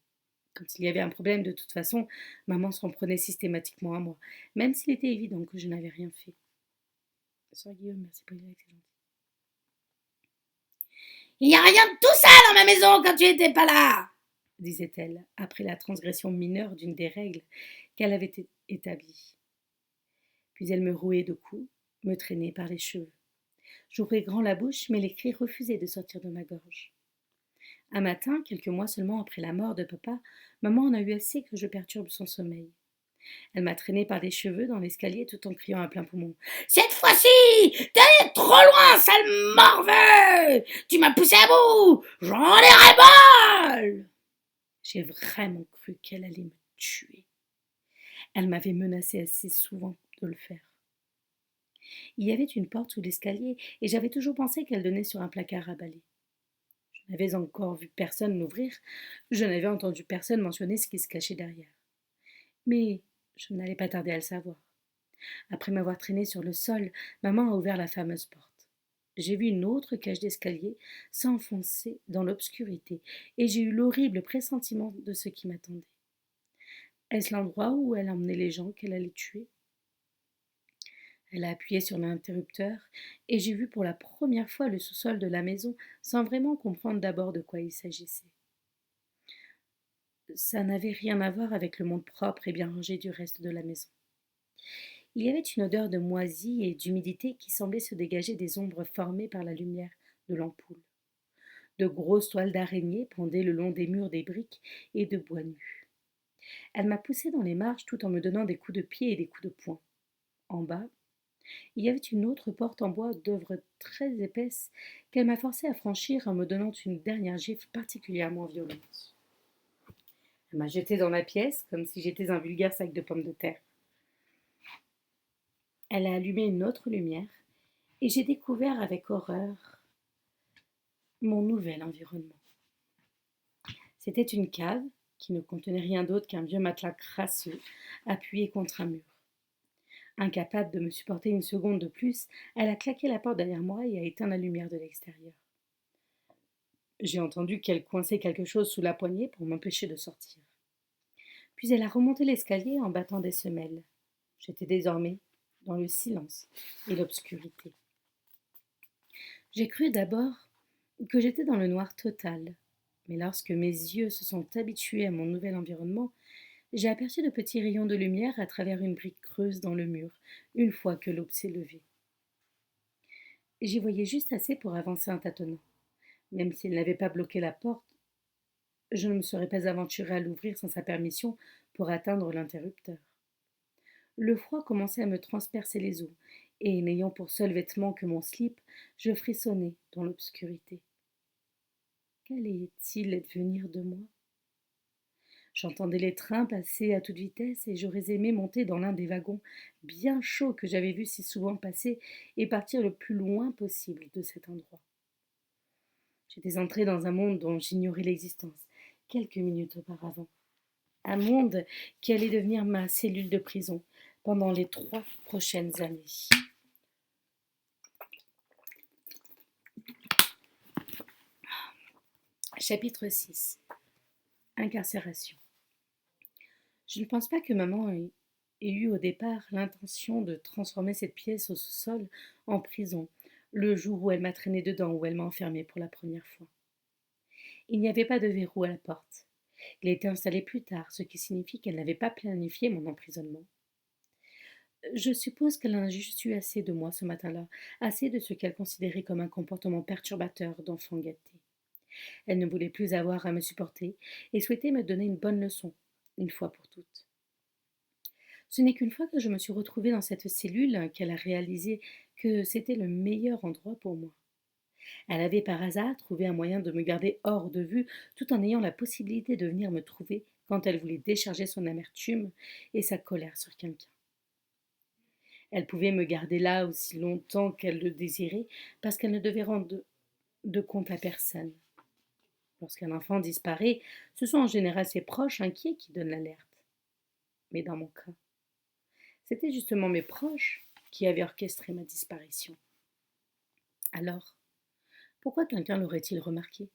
Quand il y avait un problème, de toute façon, maman s'en prenait systématiquement à moi, même s'il était évident que je n'avais rien fait. Bonsoir Guillaume, merci pour les excellentes. Il n'y a rien de tout ça dans ma maison quand tu n'étais pas là, disait-elle, après la transgression mineure d'une des règles qu'elle avait établies. Puis elle me rouait de coups, me traînait par les cheveux. J'ouvrais grand la bouche, mais les cris refusaient de sortir de ma gorge. Un matin, quelques mois seulement après la mort de papa, maman en a eu assez que je perturbe son sommeil. Elle m'a traîné par les cheveux dans l'escalier tout en criant à plein poumon. « Cette fois-ci, t'es allé trop loin, sale morveux! Tu m'as poussé à bout! J'en ai ras-le-bol !» J'ai vraiment cru qu'elle allait me tuer. Elle m'avait menacé assez souvent de le faire. Il y avait une porte sous l'escalier et j'avais toujours pensé qu'elle donnait sur un placard à balai. Je n'avais encore vu personne l'ouvrir, je n'avais entendu personne mentionner ce qui se cachait derrière. Mais je n'allais pas tarder à le savoir. Après m'avoir traîné sur le sol, maman a ouvert la fameuse porte. J'ai vu une autre cage d'escalier s'enfoncer dans l'obscurité, et j'ai eu l'horrible pressentiment de ce qui m'attendait. Est-ce l'endroit où elle emmenait les gens qu'elle allait tuer? Elle a appuyé sur l'interrupteur, et j'ai vu pour la première fois le sous-sol de la maison, sans vraiment comprendre d'abord de quoi il s'agissait. Ça n'avait rien à voir avec le monde propre et bien rangé du reste de la maison. Il y avait une odeur de moisie et d'humidité qui semblait se dégager des ombres formées par la lumière de l'ampoule. De grosses toiles d'araignée pendaient le long des murs des briques et de bois nus. Elle m'a poussé dans les marches tout en me donnant des coups de pied et des coups de poing. En bas, il y avait une autre porte en bois d'œuvre très épaisse qu'elle m'a forcé à franchir en me donnant une dernière gifle particulièrement violente. Elle m'a jeté dans la pièce comme si j'étais un vulgaire sac de pommes de terre. Elle a allumé une autre lumière et j'ai découvert avec horreur mon nouvel environnement. C'était une cave qui ne contenait rien d'autre qu'un vieux matelas crasseux appuyé contre un mur. Incapable de me supporter une seconde de plus, elle a claqué la porte derrière moi et a éteint la lumière de l'extérieur. J'ai entendu qu'elle coinçait quelque chose sous la poignée pour m'empêcher de sortir. Puis elle a remonté l'escalier en battant des semelles. J'étais désormais dans le silence et l'obscurité. J'ai cru d'abord que j'étais dans le noir total, mais lorsque mes yeux se sont habitués à mon nouvel environnement, J'ai aperçu de petits rayons de lumière à travers une brique creuse dans le mur, une fois que l'aube s'est levée. J'y voyais juste assez pour avancer un tâtonnant. Même s'il n'avait pas bloqué la porte, je ne me serais pas aventuré à l'ouvrir sans sa permission pour atteindre l'interrupteur. Le froid commençait à me transpercer les os, et n'ayant pour seul vêtement que mon slip, je frissonnais dans l'obscurité. Qu'allait-il advenir de moi? J'entendais les trains passer à toute vitesse et j'aurais aimé monter dans l'un des wagons bien chauds que j'avais vus si souvent passer et partir le plus loin possible de cet endroit. J'étais entrée dans un monde dont j'ignorais l'existence quelques minutes auparavant. Un monde qui allait devenir ma cellule de prison pendant les 3 prochaines années. Chapitre 6. Incarcération. Je ne pense pas que maman ait eu au départ l'intention de transformer cette pièce au sous-sol en prison, le jour où elle m'a traîné dedans, où elle m'a enfermée pour la première fois. Il n'y avait pas de verrou à la porte. Il a été installé plus tard, ce qui signifie qu'elle n'avait pas planifié mon emprisonnement. Je suppose qu'elle en a juste eu assez de moi ce matin-là, assez de ce qu'elle considérait comme un comportement perturbateur d'enfant gâté. Elle ne voulait plus avoir à me supporter et souhaitait me donner une bonne leçon, une fois pour toutes. Ce n'est qu'une fois que je me suis retrouvée dans cette cellule qu'elle a réalisé que c'était le meilleur endroit pour moi. Elle avait par hasard trouvé un moyen de me garder hors de vue tout en ayant la possibilité de venir me trouver quand elle voulait décharger son amertume et sa colère sur quelqu'un. Elle pouvait me garder là aussi longtemps qu'elle le désirait parce qu'elle ne devait rendre de compte à personne. Lorsqu'un enfant disparaît, ce sont en général ses proches inquiets qui donnent l'alerte. Mais dans mon cas, c'était justement mes proches qui avaient orchestré ma disparition. Alors, pourquoi quelqu'un l'aurait-il remarqué?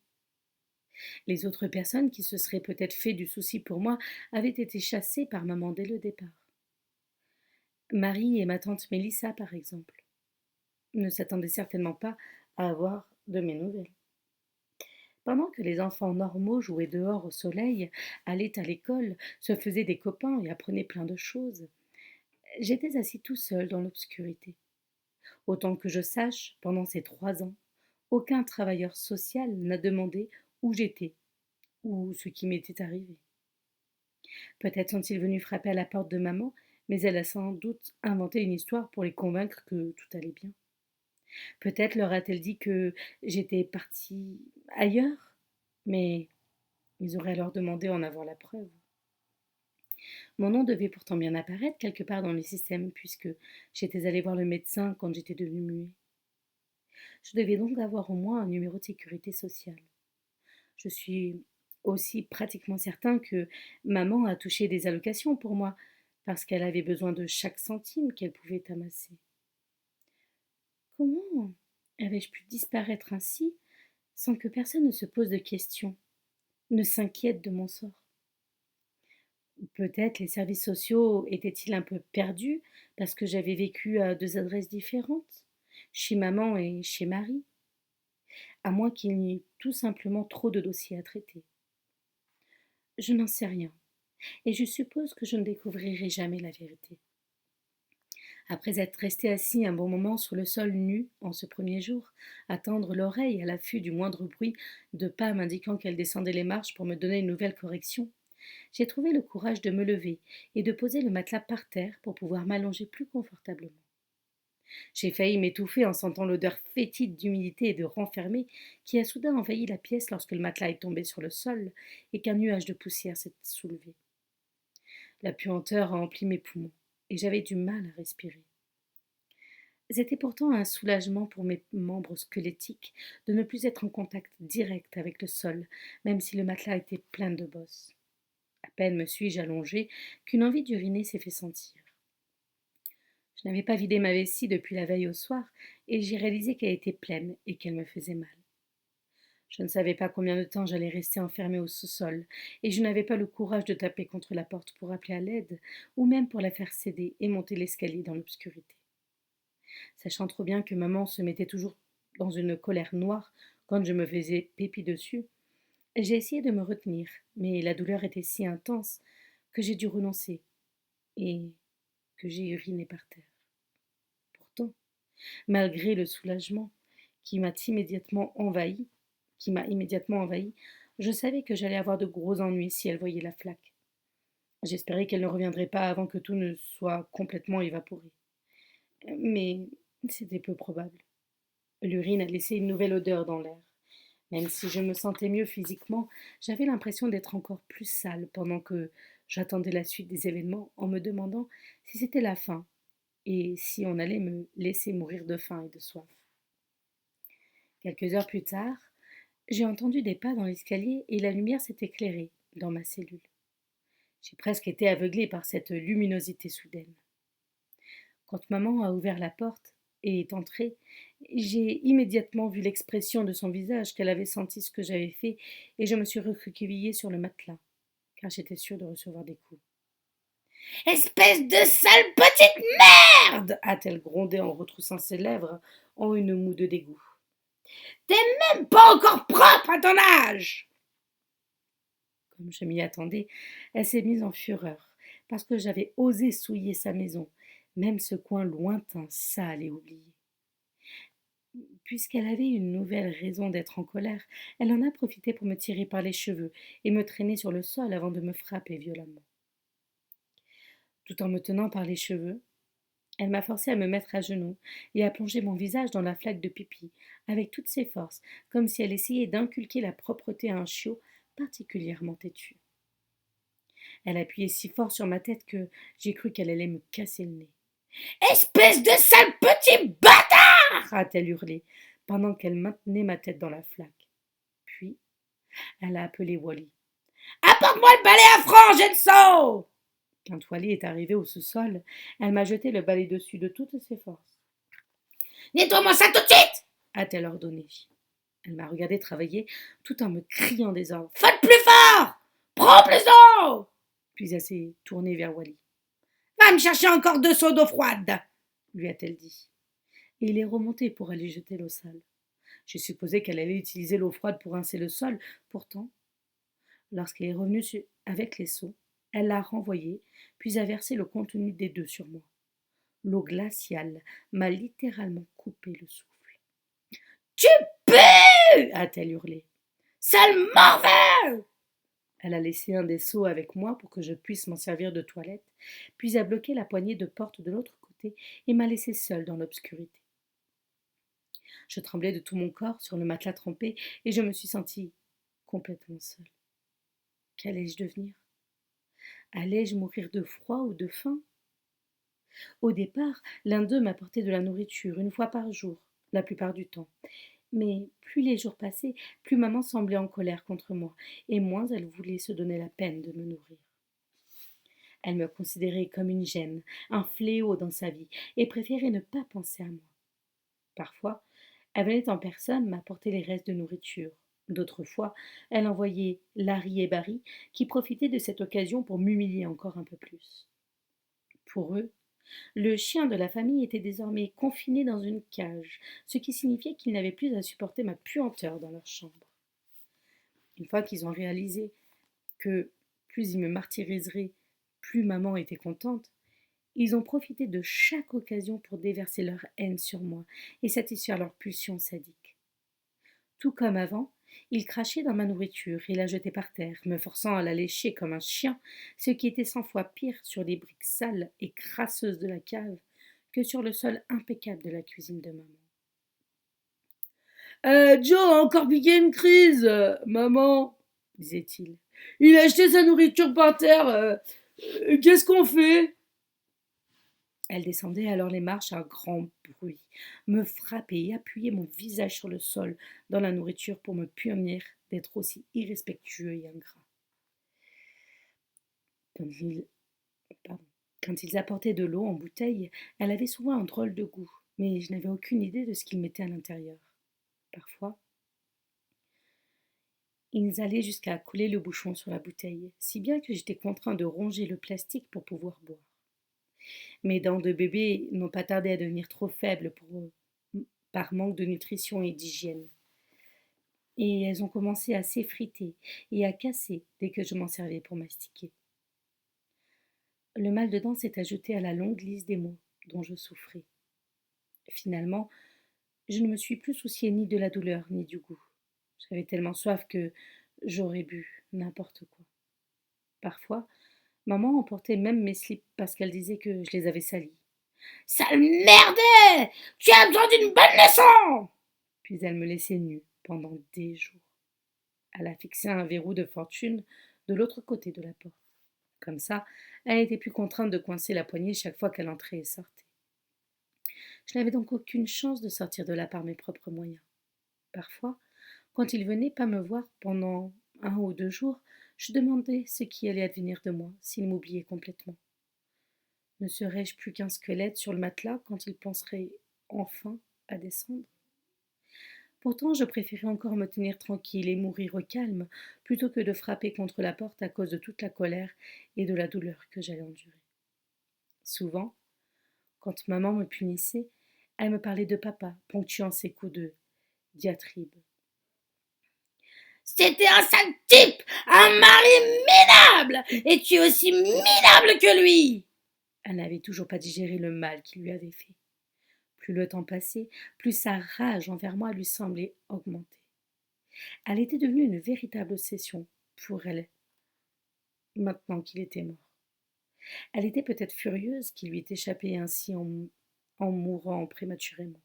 Les autres personnes qui se seraient peut-être fait du souci pour moi avaient été chassées par maman dès le départ. Marie et ma tante Mélissa, par exemple, ne s'attendaient certainement pas à avoir de mes nouvelles. Pendant que les enfants normaux jouaient dehors au soleil, allaient à l'école, se faisaient des copains et apprenaient plein de choses, j'étais assis tout seul dans l'obscurité. Autant que je sache, pendant ces 3 ans, aucun travailleur social n'a demandé où j'étais ou ce qui m'était arrivé. Peut-être sont-ils venus frapper à la porte de maman, mais elle a sans doute inventé une histoire pour les convaincre que tout allait bien. Peut-être leur a-t-elle dit que j'étais partie ailleurs, mais ils auraient alors demandé à en avoir la preuve. Mon nom devait pourtant bien apparaître quelque part dans le système, puisque j'étais allée voir le médecin quand j'étais devenue muet. Je devais donc avoir au moins un numéro de sécurité sociale. Je suis aussi pratiquement certain que maman a touché des allocations pour moi, parce qu'elle avait besoin de chaque centime qu'elle pouvait amasser. Comment avais-je pu disparaître ainsi sans que personne ne se pose de questions, ne s'inquiète de mon sort? Peut-être les services sociaux étaient-ils un peu perdus parce que j'avais vécu à 2 adresses différentes, chez maman et chez Marie, à moins qu'il n'y ait tout simplement trop de dossiers à traiter. Je n'en sais rien, et je suppose que je ne découvrirai jamais la vérité. Après être resté assis un bon moment sur le sol nu en ce premier jour, à tendre l'oreille à l'affût du moindre bruit de pas m'indiquant qu'elle descendait les marches pour me donner une nouvelle correction, j'ai trouvé le courage de me lever et de poser le matelas par terre pour pouvoir m'allonger plus confortablement. J'ai failli m'étouffer en sentant l'odeur fétide d'humidité et de renfermé qui a soudain envahi la pièce lorsque le matelas est tombé sur le sol et qu'un nuage de poussière s'est soulevé. La puanteur a empli mes poumons et j'avais du mal à respirer. C'était pourtant un soulagement pour mes membres squelettiques de ne plus être en contact direct avec le sol, même si le matelas était plein de bosses. À peine me suis-je allongée qu'une envie d'uriner s'est fait sentir. Je n'avais pas vidé ma vessie depuis la veille au soir, et j'ai réalisé qu'elle était pleine et qu'elle me faisait mal. Je ne savais pas combien de temps j'allais rester enfermée au sous-sol, et je n'avais pas le courage de taper contre la porte pour appeler à l'aide, ou même pour la faire céder et monter l'escalier dans l'obscurité. Sachant trop bien que maman se mettait toujours dans une colère noire quand je me faisais pépi dessus, j'ai essayé de me retenir, mais la douleur était si intense que j'ai dû renoncer et que j'ai uriné par terre. Pourtant, malgré le soulagement qui m'a immédiatement envahi, je savais que j'allais avoir de gros ennuis si elle voyait la flaque. J'espérais qu'elle ne reviendrait pas avant que tout ne soit complètement évaporé. Mais c'était peu probable. L'urine a laissé une nouvelle odeur dans l'air. Même si je me sentais mieux physiquement, j'avais l'impression d'être encore plus sale pendant que j'attendais la suite des événements en me demandant si c'était la fin et si on allait me laisser mourir de faim et de soif. Quelques heures plus tard, j'ai entendu des pas dans l'escalier et la lumière s'est éclairée dans ma cellule. J'ai presque été aveuglée par cette luminosité soudaine. Quand maman a ouvert la porte et est entrée, j'ai immédiatement vu l'expression de son visage, qu'elle avait senti ce que j'avais fait, et je me suis recroquevillée sur le matelas, car j'étais sûre de recevoir des coups. Espèce de sale petite merde, a-t-elle grondé en retroussant ses lèvres en une moue de dégoût. T'es même pas encore propre à ton âge. Comme je m'y attendais, elle s'est mise en fureur, parce que j'avais osé souiller sa maison, même ce coin lointain, sale et oublié. Puisqu'elle avait une nouvelle raison d'être en colère, elle en a profité pour me tirer par les cheveux et me traîner sur le sol avant de me frapper violemment. Tout en me tenant par les cheveux, elle m'a forcé à me mettre à genoux et à plonger mon visage dans la flaque de pipi avec toutes ses forces, comme si elle essayait d'inculquer la propreté à un chiot particulièrement têtu. Elle appuyait si fort sur ma tête que j'ai cru qu'elle allait me casser le nez. Espèce de sale petit bâtard, a-t-elle hurlé pendant qu'elle maintenait ma tête dans la flaque. Puis, elle a appelé Wally. Apporte-moi le balai à franges, Enzo. Quand Wally est arrivé au sous-sol, elle m'a jeté le balai dessus de toutes ses forces. Nettoie-moi ça tout de suite, a-t-elle ordonné. Elle m'a regardé travailler tout en me criant des ordres. Faites plus fort, prends plus d'eau. Puis elle s'est tournée vers Wally. Va me chercher encore 2 seaux d'eau froide, lui a-t-elle dit. Et il est remonté pour aller jeter l'eau sale. J'ai supposé qu'elle allait utiliser l'eau froide pour rincer le sol. Pourtant, lorsqu'elle est revenue avec les seaux, elle l'a renvoyé, puis a versé le contenu des 2 sur moi. L'eau glaciale m'a littéralement coupé le souffle. Tu pues, a-t-elle hurlé. Sale morveux. Elle a laissé un des seaux avec moi pour que je puisse m'en servir de toilette, puis a bloqué la poignée de porte de l'autre côté et m'a laissée seule dans l'obscurité. Je tremblais de tout mon corps sur le matelas trempé et je me suis sentie complètement seule. Qu'allais-je devenir? Allais-je mourir de froid ou de faim? Au départ, l'un d'eux m'apportait de la nourriture 1 fois par jour, la plupart du temps. Mais plus les jours passaient, plus maman semblait en colère contre moi, et moins elle voulait se donner la peine de me nourrir. Elle me considérait comme une gêne, un fléau dans sa vie, et préférait ne pas penser à moi. Parfois, elle venait en personne m'apporter les restes de nourriture. D'autres fois, elle envoyait Larry et Barry, qui profitaient de cette occasion pour m'humilier encore un peu plus. Pour eux, le chien de la famille était désormais confiné dans une cage, ce qui signifiait qu'ils n'avaient plus à supporter ma puanteur dans leur chambre. Une fois qu'ils ont réalisé que plus ils me martyriseraient, plus maman était contente, ils ont profité de chaque occasion pour déverser leur haine sur moi et satisfaire leurs pulsions sadiques. Tout comme avant, ils crachaient dans ma nourriture et la jetaient par terre, me forçant à la lécher comme un chien, ce qui était 100 fois pire sur les briques sales et crasseuses de la cave que sur le sol impeccable de la cuisine de maman. Joe a encore piqué une crise, maman, disait-il. Il a jeté sa nourriture par terre. Qu'est-ce qu'on fait? Elle descendait alors les marches à grand bruit, me frappait et appuyait mon visage sur le sol dans la nourriture pour me punir d'être aussi irrespectueux et ingrat. Quand ils apportaient de l'eau en bouteille, elle avait souvent un drôle de goût, mais je n'avais aucune idée de ce qu'ils mettaient à l'intérieur. Parfois, ils allaient jusqu'à coller le bouchon sur la bouteille, si bien que j'étais contraint de ronger le plastique pour pouvoir boire. Mes dents de bébé n'ont pas tardé à devenir trop faibles par manque de nutrition et d'hygiène. Et elles ont commencé à s'effriter et à casser dès que je m'en servais pour mastiquer. Le mal de dents s'est ajouté à la longue liste des maux dont je souffrais. Finalement, je ne me suis plus souciée ni de la douleur ni du goût. J'avais tellement soif que j'aurais bu n'importe quoi. Parfois, maman emportait même mes slips parce qu'elle disait que je les avais salis. Sale merde! Tu as besoin d'une bonne leçon! Puis elle me laissait nue pendant des jours. Elle a fixé un verrou de fortune de l'autre côté de la porte. Comme ça, elle n'était plus contrainte de coincer la poignée chaque fois qu'elle entrait et sortait. Je n'avais donc aucune chance de sortir de là par mes propres moyens. Parfois, quand il venait pas me voir pendant 1 ou 2 jours, je demandais ce qui allait advenir de moi s'il m'oubliait complètement. Ne serais-je plus qu'un squelette sur le matelas quand il penserait enfin à descendre? Pourtant, je préférais encore me tenir tranquille et mourir au calme plutôt que de frapper contre la porte à cause de toute la colère et de la douleur que j'allais endurer. Souvent, quand maman me punissait, elle me parlait de papa, ponctuant ses coups de diatribe. C'était un sale type, un mari minable, et tu es aussi minable que lui. Elle n'avait toujours pas digéré le mal qu'il lui avait fait. Plus le temps passait, plus sa rage envers moi lui semblait augmenter. Elle était devenue une véritable obsession pour elle, maintenant qu'il était mort. Elle était peut-être furieuse qu'il lui ait échappé ainsi en mourant prématurément.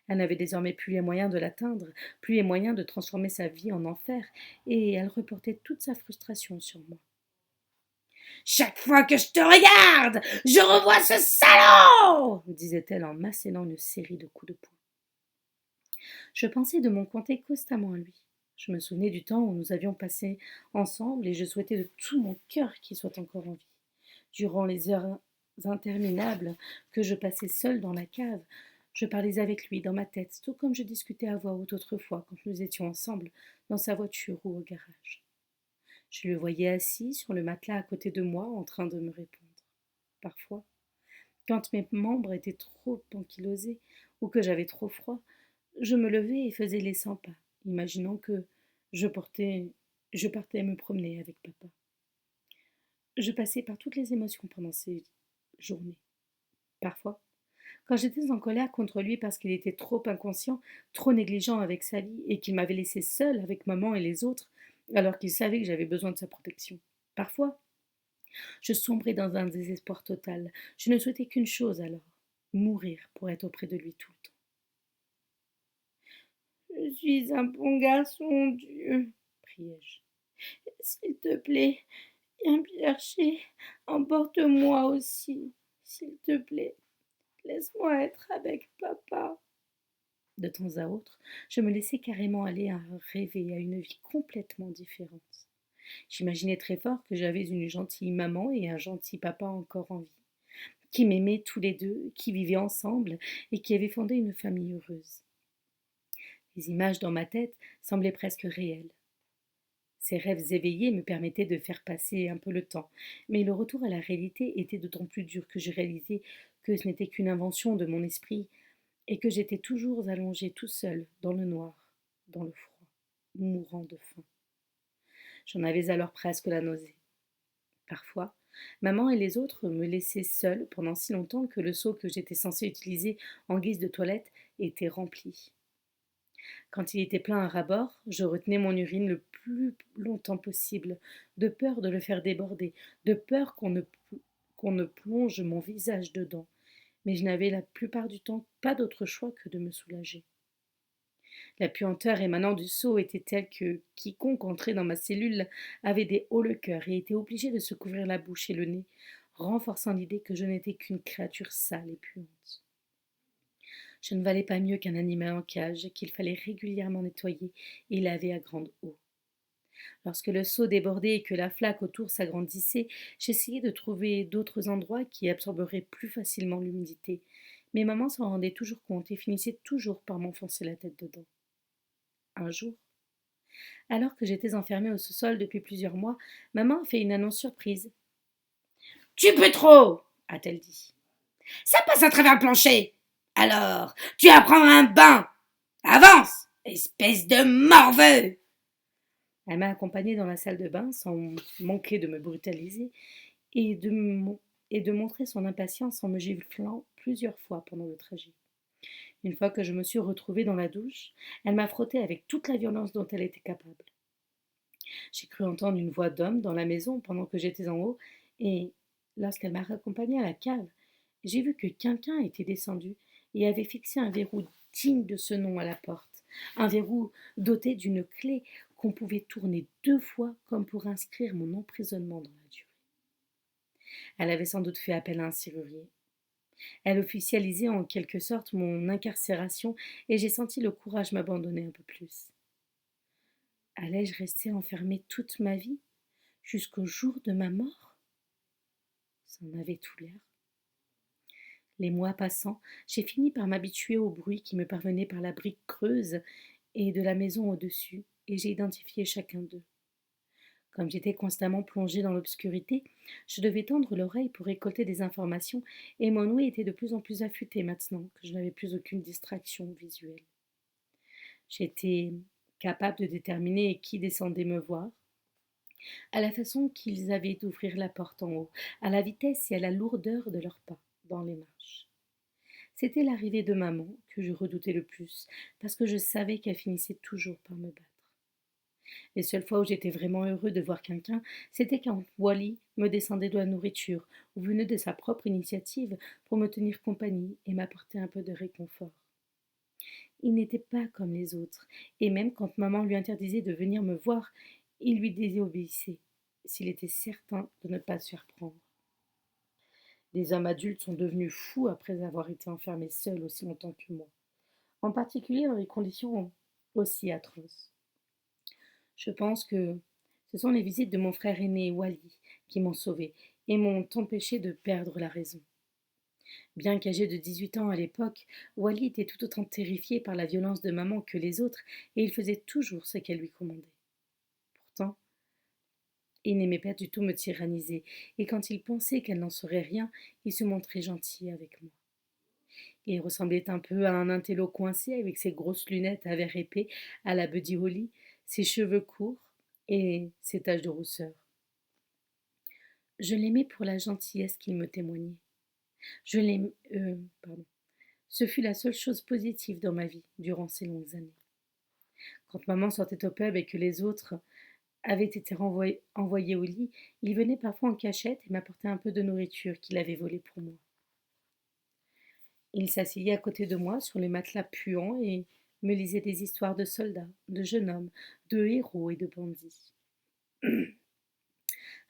Elle n'avait désormais plus les moyens de l'atteindre, plus les moyens de transformer sa vie en enfer, et elle reportait toute sa frustration sur moi. Chaque fois que je te regarde, je revois ce salaud, disait-elle en m'assénant une série de coups de poing. Je pensais de mon côté constamment à lui. Je me souvenais du temps où nous avions passé ensemble et je souhaitais de tout mon cœur qu'il soit encore en vie. Durant les heures interminables que je passais seule dans la cave, je parlais avec lui dans ma tête, tout comme je discutais à voix haute autrefois quand nous étions ensemble dans sa voiture ou au garage. Je le voyais assis sur le matelas à côté de moi en train de me répondre. Parfois, quand mes membres étaient trop ankylosés ou que j'avais trop froid, je me levais et faisais les 100 pas, imaginant que je partais me promener avec papa. Je passais par toutes les émotions pendant ces journées. Parfois, quand j'étais en colère contre lui parce qu'il était trop inconscient, trop négligent avec sa vie et qu'il m'avait laissé seule avec maman et les autres, alors qu'il savait que j'avais besoin de sa protection. Parfois, je sombrais dans un désespoir total. Je ne souhaitais qu'une chose alors, mourir pour être auprès de lui tout le temps. Je suis un bon garçon, Dieu, priai-je. S'il te plaît, viens me chercher, emporte-moi aussi, s'il te plaît. Laisse-moi être avec papa. De temps à autre, je me laissais carrément aller à rêver à une vie complètement différente. J'imaginais très fort que j'avais une gentille maman et un gentil papa encore en vie, qui m'aimaient tous les deux, qui vivaient ensemble et qui avaient fondé une famille heureuse. Les images dans ma tête semblaient presque réelles. Ces rêves éveillés me permettaient de faire passer un peu le temps, mais le retour à la réalité était d'autant plus dur que je réalisais que ce n'était qu'une invention de mon esprit et que j'étais toujours allongé tout seul dans le noir, dans le froid, mourant de faim. J'en avais alors presque la nausée. Parfois, maman et les autres me laissaient seule pendant si longtemps que le seau que j'étais censé utiliser en guise de toilette était rempli. Quand il était plein à ras-bord, je retenais mon urine le plus longtemps possible, de peur de le faire déborder, de peur qu'on ne plonge mon visage dedans. Mais je n'avais la plupart du temps pas d'autre choix que de me soulager. La puanteur émanant du seau était telle que quiconque entrait dans ma cellule avait des hauts le cœur et était obligé de se couvrir la bouche et le nez, renforçant l'idée que je n'étais qu'une créature sale et puante. Je ne valais pas mieux qu'un animal en cage qu'il fallait régulièrement nettoyer et laver à grande eau. Lorsque le seau débordait et que la flaque autour s'agrandissait, j'essayais de trouver d'autres endroits qui absorberaient plus facilement l'humidité, mais maman s'en rendait toujours compte et finissait toujours par m'enfoncer la tête dedans. Un jour, alors que j'étais enfermée au sous-sol depuis plusieurs mois, maman a fait une annonce surprise. « Tu peux trop !» a-t-elle dit. « Ça passe à travers le plancher. Alors, tu vas prendre un bain. Avance, espèce de morveux !» Elle m'a accompagnée dans la salle de bain sans manquer de me brutaliser, et de montrer son impatience en me giflant plusieurs fois pendant le trajet. Une fois que je me suis retrouvée dans la douche, elle m'a frotté avec toute la violence dont elle était capable. J'ai cru entendre une voix d'homme dans la maison pendant que j'étais en haut, et lorsqu'elle m'a raccompagnée à la cave, j'ai vu que quelqu'un était descendu et avait fixé un verrou digne de ce nom à la porte, un verrou doté d'une clé qu'on pouvait tourner 2 fois comme pour inscrire mon emprisonnement dans la durée. Elle avait sans doute fait appel à un serrurier. Elle officialisait en quelque sorte mon incarcération et j'ai senti le courage m'abandonner un peu plus. Allais-je rester enfermée toute ma vie, jusqu'au jour de ma mort? Ça en avait tout l'air. Les mois passant, j'ai fini par m'habituer au bruit qui me parvenait par la brique creuse et de la maison au-dessus, et j'ai identifié chacun d'eux. Comme j'étais constamment plongée dans l'obscurité, je devais tendre l'oreille pour récolter des informations, et mon ouïe était de plus en plus affûtée maintenant que je n'avais plus aucune distraction visuelle. J'étais capable de déterminer qui descendait me voir, à la façon qu'ils avaient d'ouvrir la porte en haut, à la vitesse et à la lourdeur de leurs pas dans les marches. C'était l'arrivée de maman que je redoutais le plus, parce que je savais qu'elle finissait toujours par me battre. Les seules fois où j'étais vraiment heureux de voir quelqu'un, c'était quand Wally me descendait de la nourriture ou venait de sa propre initiative pour me tenir compagnie et m'apporter un peu de réconfort. Il n'était pas comme les autres, et même quand maman lui interdisait de venir me voir, il lui désobéissait, s'il était certain de ne pas se faire prendre. Les hommes adultes sont devenus fous après avoir été enfermés seuls aussi longtemps que moi, en particulier dans des conditions aussi atroces. Je pense que ce sont les visites de mon frère aîné Wally qui m'ont sauvée et m'ont empêché de perdre la raison. Bien qu'âgé de 18 ans à l'époque, Wally était tout autant terrifié par la violence de maman que les autres et il faisait toujours ce qu'elle lui commandait. Pourtant, il n'aimait pas du tout me tyranniser et quand il pensait qu'elle n'en saurait rien, il se montrait gentil avec moi. Il ressemblait un peu à un intello coincé avec ses grosses lunettes à verre épais à la Buddy Holly, ses cheveux courts et ses taches de rousseur. Je l'aimais pour la gentillesse qu'il me témoignait. Je l'aimais. Pardon. Ce fut la seule chose positive dans ma vie durant ces longues années. Quand maman sortait au pub et que les autres avaient été envoyés au lit, il venait parfois en cachette et m'apportait un peu de nourriture qu'il avait volée pour moi. Il s'asseyait à côté de moi sur les matelas puants et me lisait des histoires de soldats, de jeunes hommes, de héros et de bandits.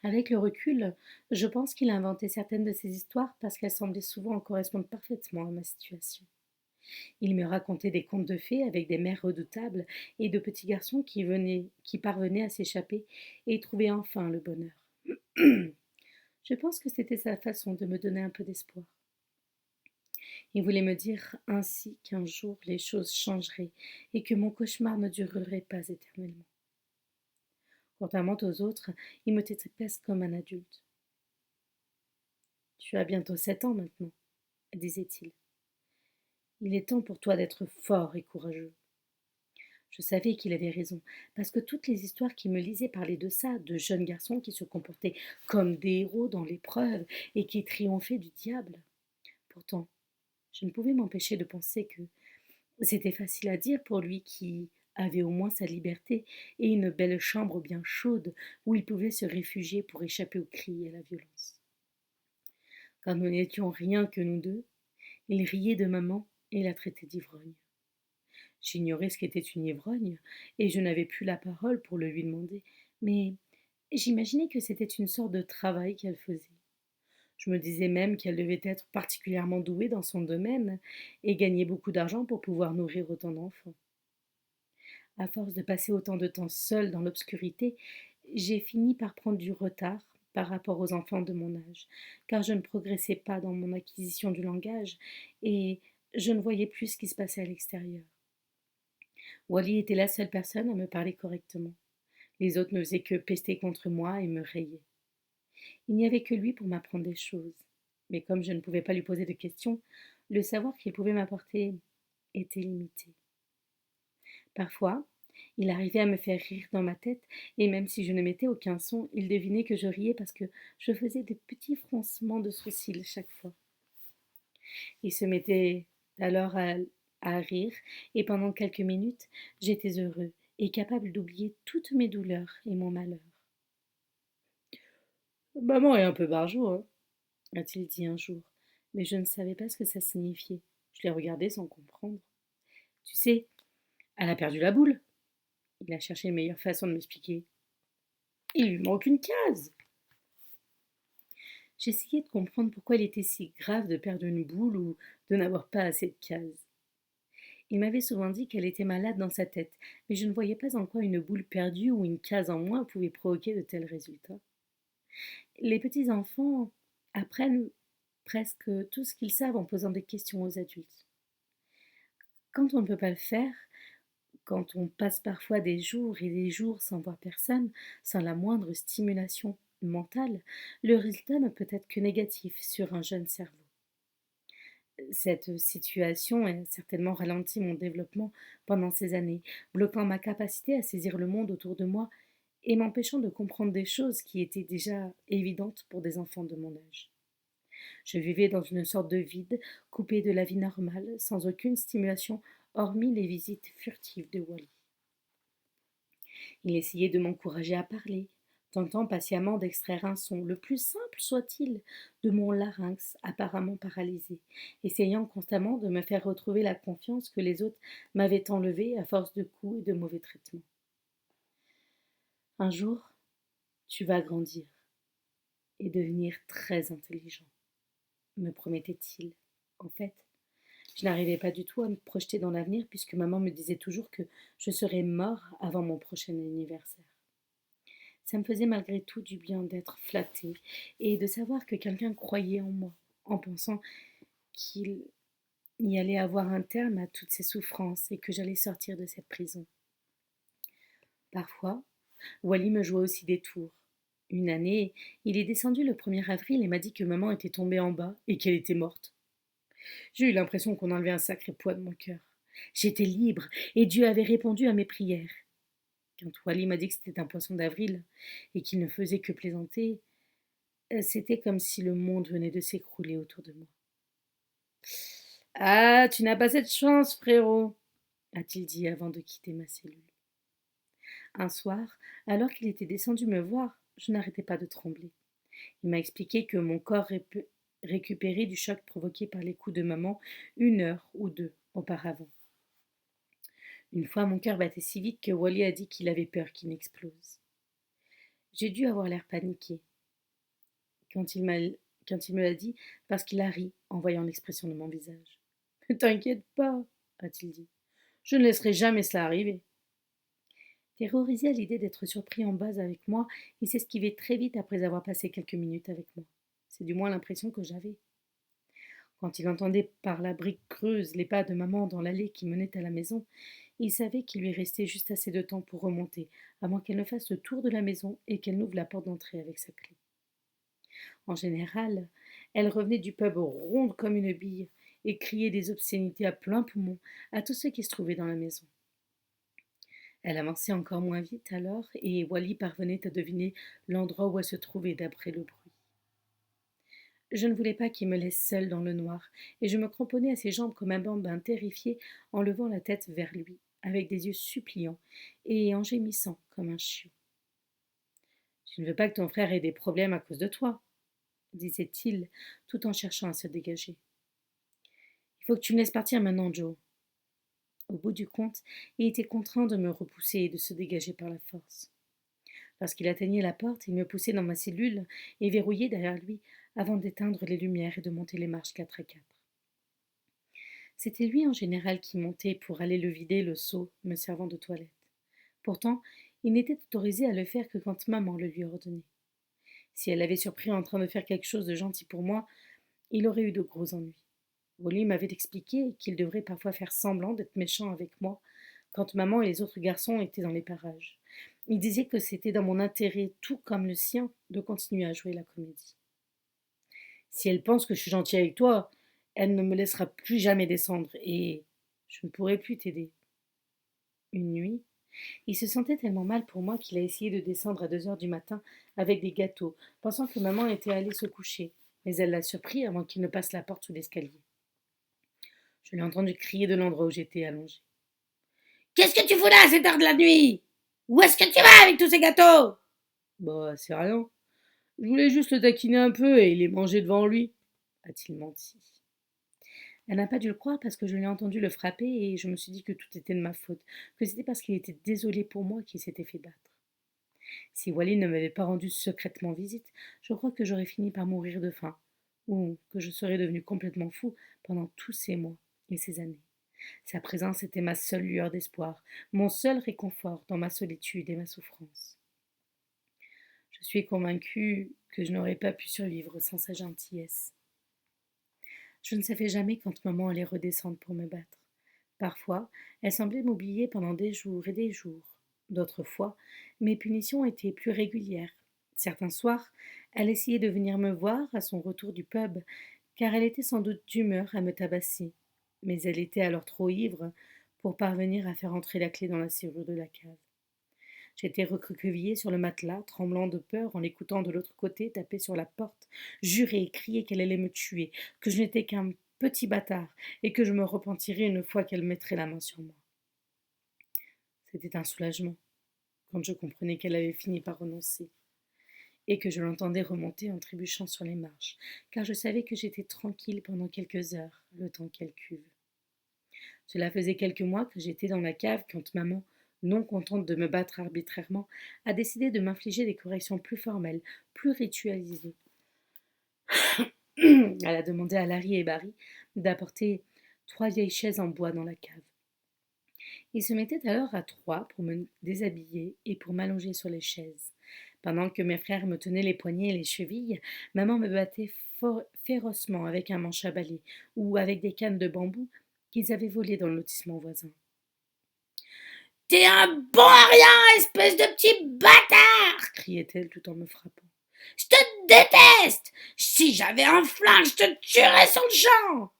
Avec le recul, je pense qu'il a inventé certaines de ces histoires parce qu'elles semblaient souvent correspondre parfaitement à ma situation. Il me racontait des contes de fées avec des mères redoutables et de petits garçons qui parvenaient à s'échapper et trouvaient enfin le bonheur. Je pense que c'était sa façon de me donner un peu d'espoir. Il voulait me dire ainsi qu'un jour les choses changeraient et que mon cauchemar ne durerait pas éternellement. Contrairement aux autres, il me traitait presque comme un adulte. Tu as bientôt 7 ans maintenant, disait-il. Il est temps pour toi d'être fort et courageux. Je savais qu'il avait raison, parce que toutes les histoires qu'il me lisait parlaient de ça, de jeunes garçons qui se comportaient comme des héros dans l'épreuve et qui triomphaient du diable. Pourtant, je ne pouvais m'empêcher de penser que c'était facile à dire pour lui qui avait au moins sa liberté et une belle chambre bien chaude où il pouvait se réfugier pour échapper aux cris et à la violence. Quand nous n'étions rien que nous deux, il riait de maman et la traitait d'ivrogne. J'ignorais ce qu'était une ivrogne et je n'avais plus la parole pour le lui demander, mais j'imaginais que c'était une sorte de travail qu'elle faisait. Je me disais même qu'elle devait être particulièrement douée dans son domaine et gagner beaucoup d'argent pour pouvoir nourrir autant d'enfants. À force de passer autant de temps seule dans l'obscurité, j'ai fini par prendre du retard par rapport aux enfants de mon âge, car je ne progressais pas dans mon acquisition du langage et je ne voyais plus ce qui se passait à l'extérieur. Wally était la seule personne à me parler correctement. Les autres ne faisaient que pester contre moi et me rayer. Il n'y avait que lui pour m'apprendre des choses. Mais comme je ne pouvais pas lui poser de questions, le savoir qu'il pouvait m'apporter était limité. Parfois, Il arrivait à me faire rire dans ma tête, et même si je ne mettais aucun son, il devinait que je riais parce que je faisais des petits froncements de sourcils chaque fois. Il se mettait alors à rire, et pendant quelques minutes, j'étais heureux et capable d'oublier toutes mes douleurs et mon malheur. Maman est un peu barjot, hein, a-t-il dit un jour, mais je ne savais pas ce que ça signifiait. Je l'ai regardé sans comprendre. Tu sais, elle a perdu la boule. Il a cherché une meilleure façon de m'expliquer. Il lui manque une case. J'essayais de comprendre pourquoi il était si grave de perdre une boule ou de n'avoir pas assez de cases. Il m'avait souvent dit qu'elle était malade dans sa tête, mais je ne voyais pas en quoi une boule perdue ou une case en moins pouvait provoquer de tels résultats. Les petits enfants apprennent presque tout ce qu'ils savent en posant des questions aux adultes. Quand on ne peut pas le faire, quand on passe parfois des jours et des jours sans voir personne, sans la moindre stimulation mentale, le résultat ne peut être que négatif sur un jeune cerveau. Cette situation a certainement ralenti mon développement pendant ces années, bloquant ma capacité à saisir le monde autour de moi et m'empêchant de comprendre des choses qui étaient déjà évidentes pour des enfants de mon âge. Je vivais dans une sorte de vide, coupé de la vie normale, sans aucune stimulation, hormis les visites furtives de Wally. Il essayait de m'encourager à parler, tentant patiemment d'extraire un son, le plus simple soit-il, de mon larynx apparemment paralysé, essayant constamment de me faire retrouver la confiance que les autres m'avaient enlevée à force de coups et de mauvais traitements. Un jour, tu vas grandir et devenir très intelligent, me promettait-il. En fait, je n'arrivais pas du tout à me projeter dans l'avenir puisque maman me disait toujours que je serais mort avant mon prochain anniversaire. Ça me faisait malgré tout du bien d'être flattée et de savoir que quelqu'un croyait en moi, en pensant qu'il y allait avoir un terme à toutes ces souffrances et que j'allais sortir de cette prison. Parfois, Wally me jouait aussi des tours. Une année, il est descendu le 1er avril et m'a dit que maman était tombée en bas et qu'elle était morte. J'ai eu l'impression qu'on enlevait un sacré poids de mon cœur. J'étais libre et Dieu avait répondu à mes prières. Quand Wally m'a dit que c'était un poisson d'avril et qu'il ne faisait que plaisanter, c'était comme si le monde venait de s'écrouler autour de moi. Ah, tu n'as pas cette chance, frérot, a-t-il dit avant de quitter ma cellule. Un soir, alors qu'il était descendu me voir, je n'arrêtais pas de trembler. Il m'a expliqué que mon corps récupérait du choc provoqué par les coups de maman 1 heure ou 2 auparavant. Une fois, mon cœur battait si vite que Wally a dit qu'il avait peur qu'il n'explose. J'ai dû avoir l'air paniqué quand il me l'a dit, parce qu'il a ri en voyant l'expression de mon visage. Ne t'inquiète pas, a-t-il dit. Je ne laisserai jamais cela arriver. Terrorisé à l'idée d'être surpris en bas avec moi, il s'esquivait très vite après avoir passé quelques minutes avec moi. C'est du moins l'impression que j'avais. Quand il entendait par la brique creuse les pas de maman dans l'allée qui menait à la maison, il savait qu'il lui restait juste assez de temps pour remonter, avant qu'elle ne fasse le tour de la maison et qu'elle n'ouvre la porte d'entrée avec sa clé. En général, elle revenait du pub ronde comme une bille et criait des obscénités à plein poumon à tous ceux qui se trouvaient dans la maison. Elle avançait encore moins vite alors et Wally parvenait à deviner l'endroit où elle se trouvait d'après le bruit. Je ne voulais pas qu'il me laisse seule dans le noir et je me cramponnais à ses jambes comme un bambin terrifié en levant la tête vers lui, avec des yeux suppliants et en gémissant comme un chiot. Je ne veux pas que ton frère ait des problèmes à cause de toi, disait-il, tout en cherchant à se dégager. Il faut que tu me laisses partir maintenant, Joe. Au bout du compte, il était contraint de me repousser et de se dégager par la force. Lorsqu'il atteignait la porte, il me poussait dans ma cellule et verrouillait derrière lui avant d'éteindre les lumières et de monter les marches 4 à 4. C'était lui en général qui montait pour aller le vider le seau me servant de toilette. Pourtant, il n'était autorisé à le faire que quand maman le lui ordonnait. Si elle l'avait surpris en train de faire quelque chose de gentil pour moi, il aurait eu de gros ennuis. Wally m'avait expliqué qu'il devrait parfois faire semblant d'être méchant avec moi quand maman et les autres garçons étaient dans les parages. Il disait que c'était dans mon intérêt, tout comme le sien, de continuer à jouer la comédie. Si elle pense que je suis gentil avec toi, elle ne me laissera plus jamais descendre et je ne pourrai plus t'aider. Une nuit, Il se sentait tellement mal pour moi qu'il a essayé de descendre à 2 heures du matin avec des gâteaux, pensant que maman était allée se coucher. Mais elle l'a surpris avant qu'il ne passe la porte sous l'escalier. Je l'ai entendu crier de l'endroit où j'étais allongée. Qu'est-ce que tu fous là à cette heure de la nuit? Où est-ce que tu vas avec tous ces gâteaux? Bah, c'est rien. Je voulais juste le taquiner un peu et les manger devant lui, a-t-il menti. Elle n'a pas dû le croire parce que je l'ai entendu le frapper et je me suis dit que tout était de ma faute, que c'était parce qu'il était désolé pour moi qu'il s'était fait battre. Si Wally ne m'avait pas rendu secrètement visite, je crois que j'aurais fini par mourir de faim, ou que je serais devenu complètement fou pendant tous ces mois et ces années. Sa présence était ma seule lueur d'espoir, mon seul réconfort dans ma solitude et ma souffrance. Je suis convaincue que je n'aurais pas pu survivre sans sa gentillesse. Je ne savais jamais quand maman allait redescendre pour me battre. Parfois, elle semblait m'oublier pendant des jours et des jours. D'autres fois, mes punitions étaient plus régulières. Certains soirs, elle essayait de venir me voir à son retour du pub, car elle était sans doute d'humeur à me tabasser. Mais elle était alors trop ivre pour parvenir à faire entrer la clé dans la serrure de la cave. J'étais recroquevillée sur le matelas, tremblant de peur en l'écoutant de l'autre côté taper sur la porte, jurer et crier qu'elle allait me tuer, que je n'étais qu'un petit bâtard et que je me repentirais une fois qu'elle mettrait la main sur moi. C'était un soulagement quand je comprenais qu'elle avait fini par renoncer et que je l'entendais remonter en trébuchant sur les marches, car je savais que j'étais tranquille pendant quelques heures, le temps qu'elle cuve. Cela faisait quelques mois que j'étais dans la cave quand maman, non contente de me battre arbitrairement, a décidé de m'infliger des corrections plus formelles, plus ritualisées. Elle a demandé à Larry et Barry d'apporter 3 vieilles chaises en bois dans la cave. Ils se mettaient alors à 3 pour me déshabiller et pour m'allonger sur les chaises. Pendant que mes frères me tenaient les poignets et les chevilles, maman me battait férocement avec un manche à balai ou avec des cannes de bambou qu'ils avaient volées dans le lotissement voisin. T'es un bon à rien, espèce de petit bâtard! Criait-elle tout en me frappant. Je te déteste! Si j'avais un flingue, je te tuerais sur le champ!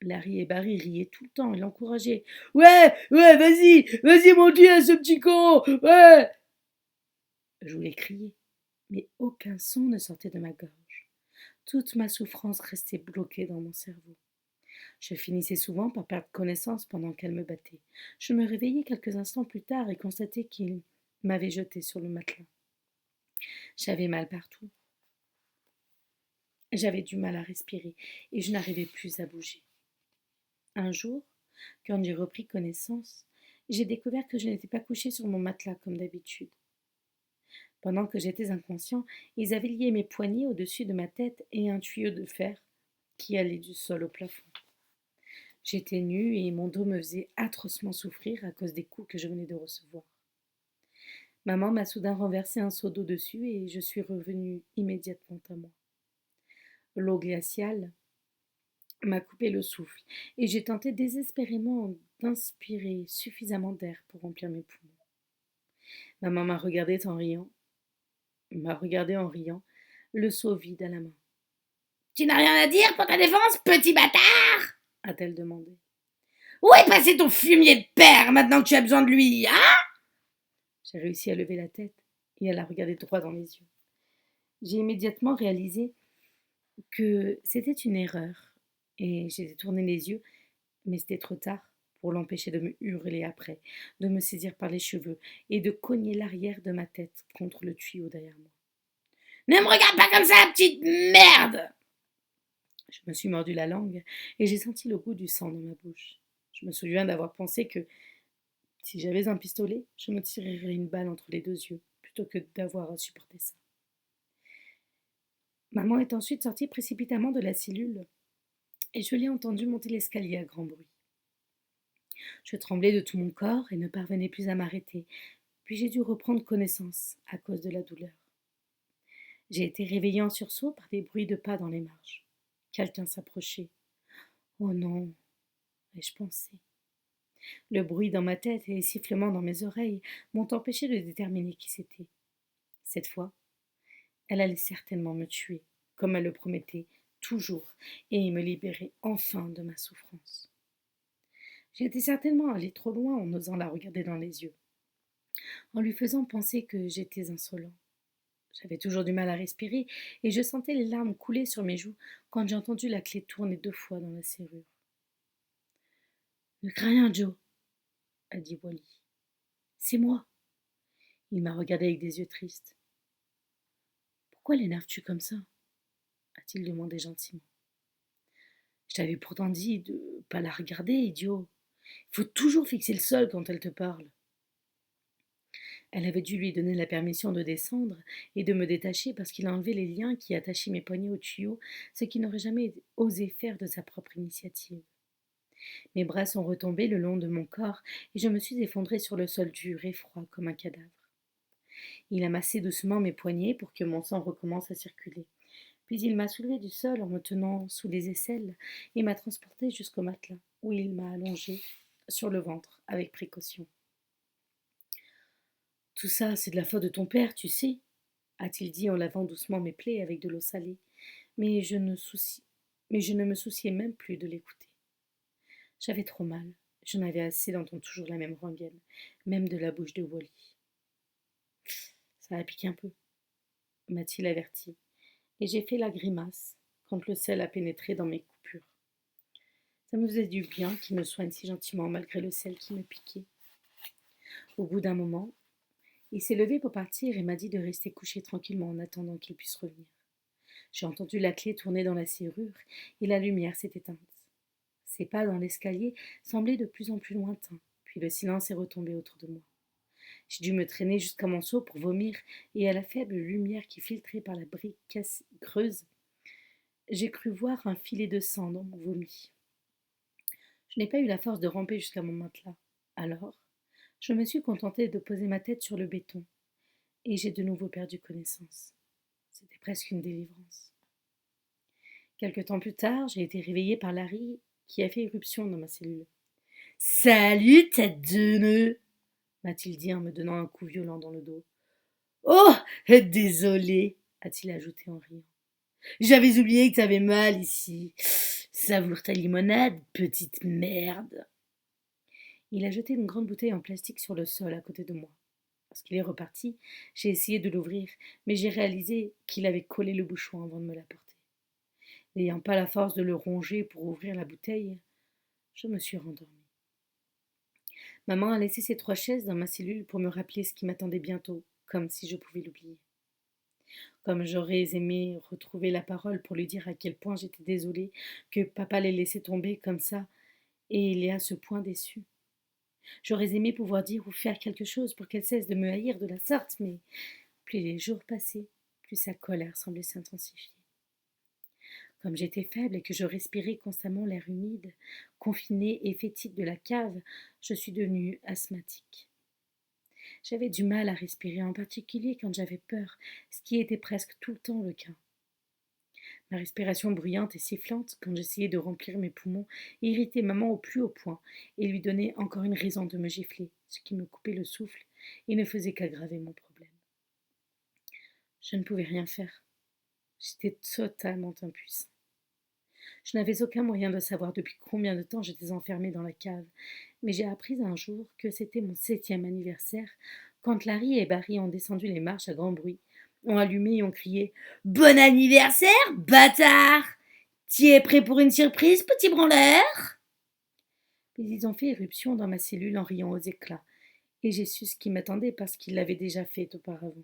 Larry et Barry riaient tout le temps et l'encourageaient. Ouais, vas-y, mon Dieu, ce petit con, ouais! Je voulais crier, mais aucun son ne sortait de ma gorge. Toute ma souffrance restait bloquée dans mon cerveau. Je finissais souvent par perdre connaissance pendant qu'elle me battait. Je me réveillais quelques instants plus tard et constatais qu'il m'avait jetée sur le matelas. J'avais mal partout. J'avais du mal à respirer et je n'arrivais plus à bouger. Un jour, quand j'ai repris connaissance, j'ai découvert que je n'étais pas couchée sur mon matelas comme d'habitude. Pendant que j'étais inconscient, ils avaient lié mes poignets au-dessus de ma tête et un tuyau de fer qui allait du sol au plafond. J'étais nue et mon dos me faisait atrocement souffrir à cause des coups que je venais de recevoir. Maman m'a soudain renversé un seau d'eau dessus et je suis revenue immédiatement à moi. L'eau glaciale m'a coupé le souffle et j'ai tenté désespérément d'inspirer suffisamment d'air pour remplir mes poumons. Maman m'a regardé en riant, le seau vide à la main. Tu n'as rien à dire pour ta défense, petit bâtard? A-t-elle demandé. Où est passé ton fumier de père maintenant que tu as besoin de lui, hein? J'ai réussi à lever la tête et à la regarder droit dans les yeux. J'ai immédiatement réalisé que c'était une erreur et j'ai détourné les yeux, mais c'était trop tard pour l'empêcher de me hurler après, de me saisir par les cheveux et de cogner l'arrière de ma tête contre le tuyau derrière moi. Ne me regarde pas comme ça, petite merde! Je me suis mordu la langue et j'ai senti le goût du sang dans ma bouche. Je me souviens d'avoir pensé que si j'avais un pistolet, je me tirerais une balle entre les 2 yeux plutôt que d'avoir à supporter ça. Maman est ensuite sortie précipitamment de la cellule et je l'ai entendue monter l'escalier à grand bruit. Je tremblais de tout mon corps et ne parvenais plus à m'arrêter, puis j'ai dû reprendre connaissance à cause de la douleur. J'ai été réveillée en sursaut par des bruits de pas dans les marches. Quelqu'un s'approchait. Oh non, ai-je pensé. Le bruit dans ma tête et les sifflements dans mes oreilles m'ont empêché de déterminer qui c'était. Cette fois, elle allait certainement me tuer, comme elle le promettait toujours, et me libérer enfin de ma souffrance. J'étais certainement allée trop loin en osant la regarder dans les yeux. en lui faisant penser que j'étais insolent. J'avais toujours du mal à respirer et je sentais les larmes couler sur mes joues quand j'ai entendu la clé tourner 2 fois dans la serrure. Ne crains rien, Joe, a dit Wally. C'est moi. Il m'a regardé avec des yeux tristes. Pourquoi l'énerves-tu comme ça a-t-il demandé gentiment. Je t'avais pourtant dit de pas la regarder, idiot. Il faut toujours fixer le sol quand elle te parle. Elle avait dû lui donner la permission de descendre et de me détacher parce qu'il a enlevé les liens qui attachaient mes poignets au tuyau, ce qu'il n'aurait jamais osé faire de sa propre initiative. Mes bras sont retombés le long de mon corps et je me suis effondrée sur le sol dur et froid comme un cadavre. Il a massé doucement mes poignets pour que mon sang recommence à circuler. Puis il m'a soulevée du sol en me tenant sous les aisselles et m'a transportée jusqu'au matelas, où il m'a allongée sur le ventre avec précaution. Tout ça, c'est de la faute de ton père, tu sais, a-t-il dit en lavant doucement mes plaies avec de l'eau salée, mais je ne me souciais même plus de l'écouter. J'avais trop mal, j'en avais assez d'entendre toujours la même rengaine, même de la bouche de Wally. Ça a piqué un peu, m'a-t-il averti, et j'ai fait la grimace quand le sel a pénétré dans mes coupures. Ça me faisait du bien qu'il me soigne si gentiment malgré le sel qui me piquait. Au bout d'un moment, il s'est levé pour partir et m'a dit de rester couché tranquillement en attendant qu'il puisse revenir. J'ai entendu la clé tourner dans la serrure et la lumière s'est éteinte. Ses pas dans l'escalier semblaient de plus en plus lointains, puis le silence est retombé autour de moi. J'ai dû me traîner jusqu'à mon seau pour vomir et à la faible lumière qui filtrait par la brique creuse, j'ai cru voir un filet de sang dans mon vomi. Je n'ai pas eu la force de ramper jusqu'à mon matelas. Alors, je me suis contentée de poser ma tête sur le béton, et j'ai de nouveau perdu connaissance. C'était presque une délivrance. Quelque temps plus tard, j'ai été réveillée par Larry, qui a fait irruption dans ma cellule. « Salut, tête de nœud !» m'a-t-il dit en me donnant un coup violent dans le dos. « Oh, désolé !» a-t-il ajouté en riant. « J'avais oublié que t'avais mal ici. Savoure ta limonade, petite merde !» Il a jeté une grande bouteille en plastique sur le sol à côté de moi. Lorsqu'il est reparti, j'ai essayé de l'ouvrir, mais j'ai réalisé qu'il avait collé le bouchon avant de me l'apporter. N'ayant pas la force de le ronger pour ouvrir la bouteille, je me suis rendormie. Maman a laissé ses 3 chaises dans ma cellule pour me rappeler ce qui m'attendait bientôt, comme si je pouvais l'oublier. Comme j'aurais aimé retrouver la parole pour lui dire à quel point j'étais désolée que papa l'ait laissé tomber comme ça, et il est à ce point déçu. J'aurais aimé pouvoir dire ou faire quelque chose pour qu'elle cesse de me haïr de la sorte, mais plus les jours passaient, plus sa colère semblait s'intensifier. Comme j'étais faible et que je respirais constamment l'air humide, confiné et fétide de la cave, je suis devenue asthmatique. J'avais du mal à respirer, en particulier quand j'avais peur, ce qui était presque tout le temps le cas. Ma respiration bruyante et sifflante, quand j'essayais de remplir mes poumons, irritait maman au plus haut point et lui donnait encore une raison de me gifler, ce qui me coupait le souffle et ne faisait qu'aggraver mon problème. Je ne pouvais rien faire. J'étais totalement impuissant. Je n'avais aucun moyen de savoir depuis combien de temps j'étais enfermée dans la cave, mais j'ai appris un jour que c'était mon 7e anniversaire, quand Larry et Barry ont descendu les marches à grand bruit, ont allumé et ont crié « Bon anniversaire, bâtard! T'y es prêt pour une surprise, petit branleur ?» Puis ils ont fait irruption dans ma cellule en riant aux éclats, et j'ai su ce qui m'attendait parce qu'ils l'avaient déjà fait auparavant.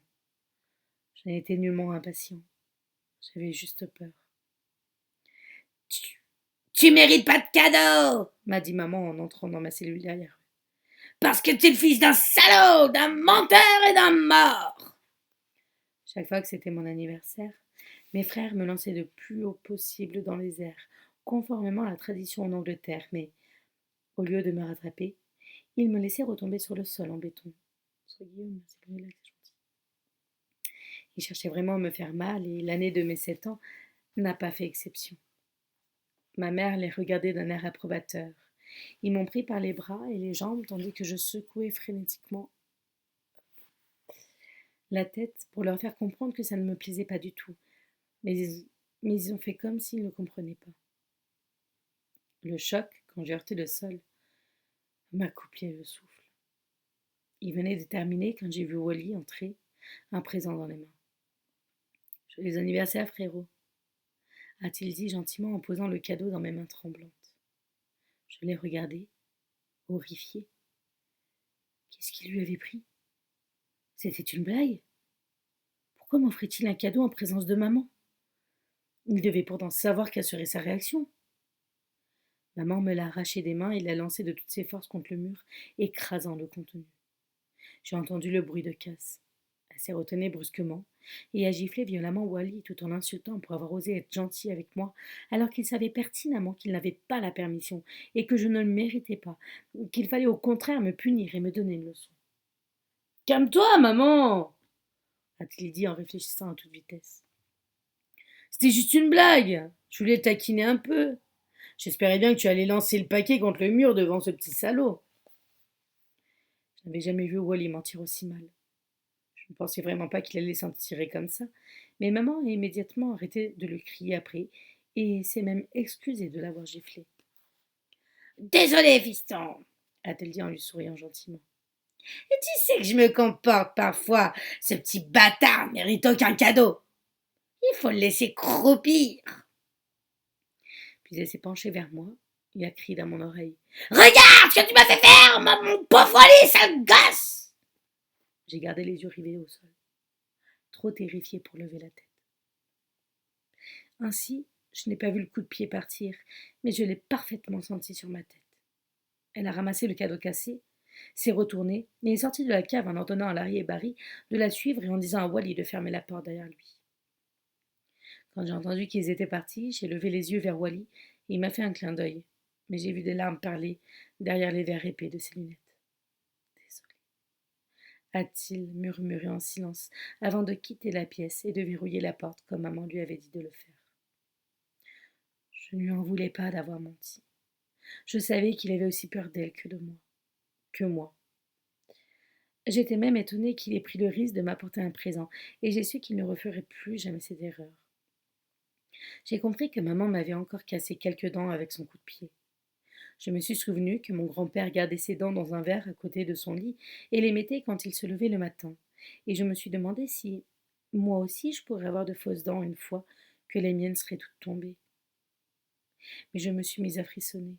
J'en étais nullement impatient. J'avais juste peur. Tu mérites pas de cadeau, m'a dit maman en entrant dans ma cellule derrière eux. Parce que t'es le fils d'un salaud, d'un menteur et d'un mort. Chaque fois que c'était mon anniversaire, mes frères me lançaient le plus haut possible dans les airs, conformément à la tradition en Angleterre, mais au lieu de me rattraper, ils me laissaient retomber sur le sol en béton. Ils cherchaient vraiment à me faire mal et l'année de mes 7 ans n'a pas fait exception. Ma mère les regardait d'un air approbateur. Ils m'ont pris par les bras et les jambes tandis que je secouais frénétiquement la tête pour leur faire comprendre que ça ne me plaisait pas du tout. Mais ils ont fait comme s'ils ne comprenaient pas. Le choc, quand j'ai heurté le sol, m'a coupé le souffle. Il venait de terminer quand j'ai vu Wally entrer, un présent dans les mains. Joyeux anniversaire, frérot, a-t-il dit gentiment en posant le cadeau dans mes mains tremblantes. Je l'ai regardé, horrifié. Qu'est-ce qu'il lui avait pris? C'était une blague? Pourquoi m'offrait-il un cadeau en présence de maman? Il devait pourtant savoir quelle serait sa réaction. Maman me l'a arraché des mains et l'a lancé de toutes ses forces contre le mur, écrasant le contenu. J'ai entendu le bruit de casse. Elle s'est retenue brusquement et a giflé violemment Wally tout en l'insultant pour avoir osé être gentil avec moi alors qu'il savait pertinemment qu'il n'avait pas la permission et que je ne le méritais pas, qu'il fallait au contraire me punir et me donner une leçon. « Calme-toi, maman !» a-t-il dit en réfléchissant à toute vitesse. « C'était juste une blague. Je voulais taquiner un peu. J'espérais bien que tu allais lancer le paquet contre le mur devant ce petit salaud. » Je n'avais jamais vu Wally mentir aussi mal. Je ne pensais vraiment pas qu'il allait s'en tirer comme ça, mais maman a immédiatement arrêté de le crier après et s'est même excusée de l'avoir giflé. « Désolé, fiston, a-t-elle dit en lui souriant gentiment. Et tu sais que je me comporte parfois, ce petit bâtard mérite aucun cadeau. Il faut le laisser croupir. » Puis elle s'est penchée vers moi et a crié dans mon oreille. « Regarde ce que tu m'as fait faire, mon pauvre Wally, sale gosse !» J'ai gardé les yeux rivés au sol, trop terrifiée pour lever la tête. Ainsi, je n'ai pas vu le coup de pied partir, mais je l'ai parfaitement senti sur ma tête. Elle a ramassé le cadeau cassé, s'est retournée et est sortie de la cave en ordonnant à Larry et Barry de la suivre et en disant à Wally de fermer la porte derrière lui. Quand j'ai entendu qu'ils étaient partis, j'ai levé les yeux vers Wally et il m'a fait un clin d'œil, mais j'ai vu des larmes parler derrière les verres épais de ses lunettes. Désolé, a-t-il murmuré en silence avant de quitter la pièce et de verrouiller la porte comme maman lui avait dit de le faire. Je ne lui en voulais pas d'avoir menti. Je savais qu'il avait aussi peur d'elle que moi. J'étais même étonnée qu'il ait pris le risque de m'apporter un présent, et j'ai su qu'il ne referait plus jamais cette erreur. J'ai compris que maman m'avait encore cassé quelques dents avec son coup de pied. Je me suis souvenu que mon grand-père gardait ses dents dans un verre à côté de son lit et les mettait quand il se levait le matin, et je me suis demandé si, moi aussi, je pourrais avoir de fausses dents une fois que les miennes seraient toutes tombées. Mais je me suis mise à frissonner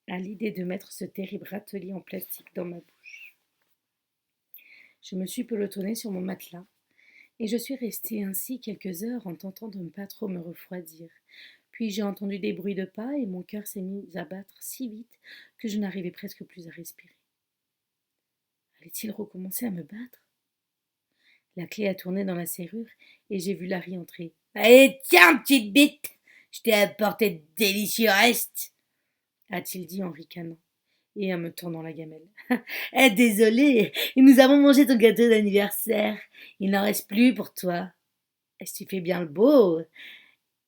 à l'idée de mettre ce terrible râtelier en plastique dans ma bouche. Je me suis pelotonnée sur mon matelas et je suis restée ainsi quelques heures en tentant de ne pas trop me refroidir. Puis j'ai entendu des bruits de pas et mon cœur s'est mis à battre si vite que je n'arrivais presque plus à respirer. Allait-il recommencer à me battre? La clé a tourné dans la serrure et j'ai vu Larry entrer. « Allez, tiens, petite bite, je t'ai apporté de délicieux restes !» a-t-il dit en ricanant et en me tendant la gamelle. Eh, désolé, nous avons mangé ton gâteau d'anniversaire. Il n'en reste plus pour toi. Si tu fais bien le beau,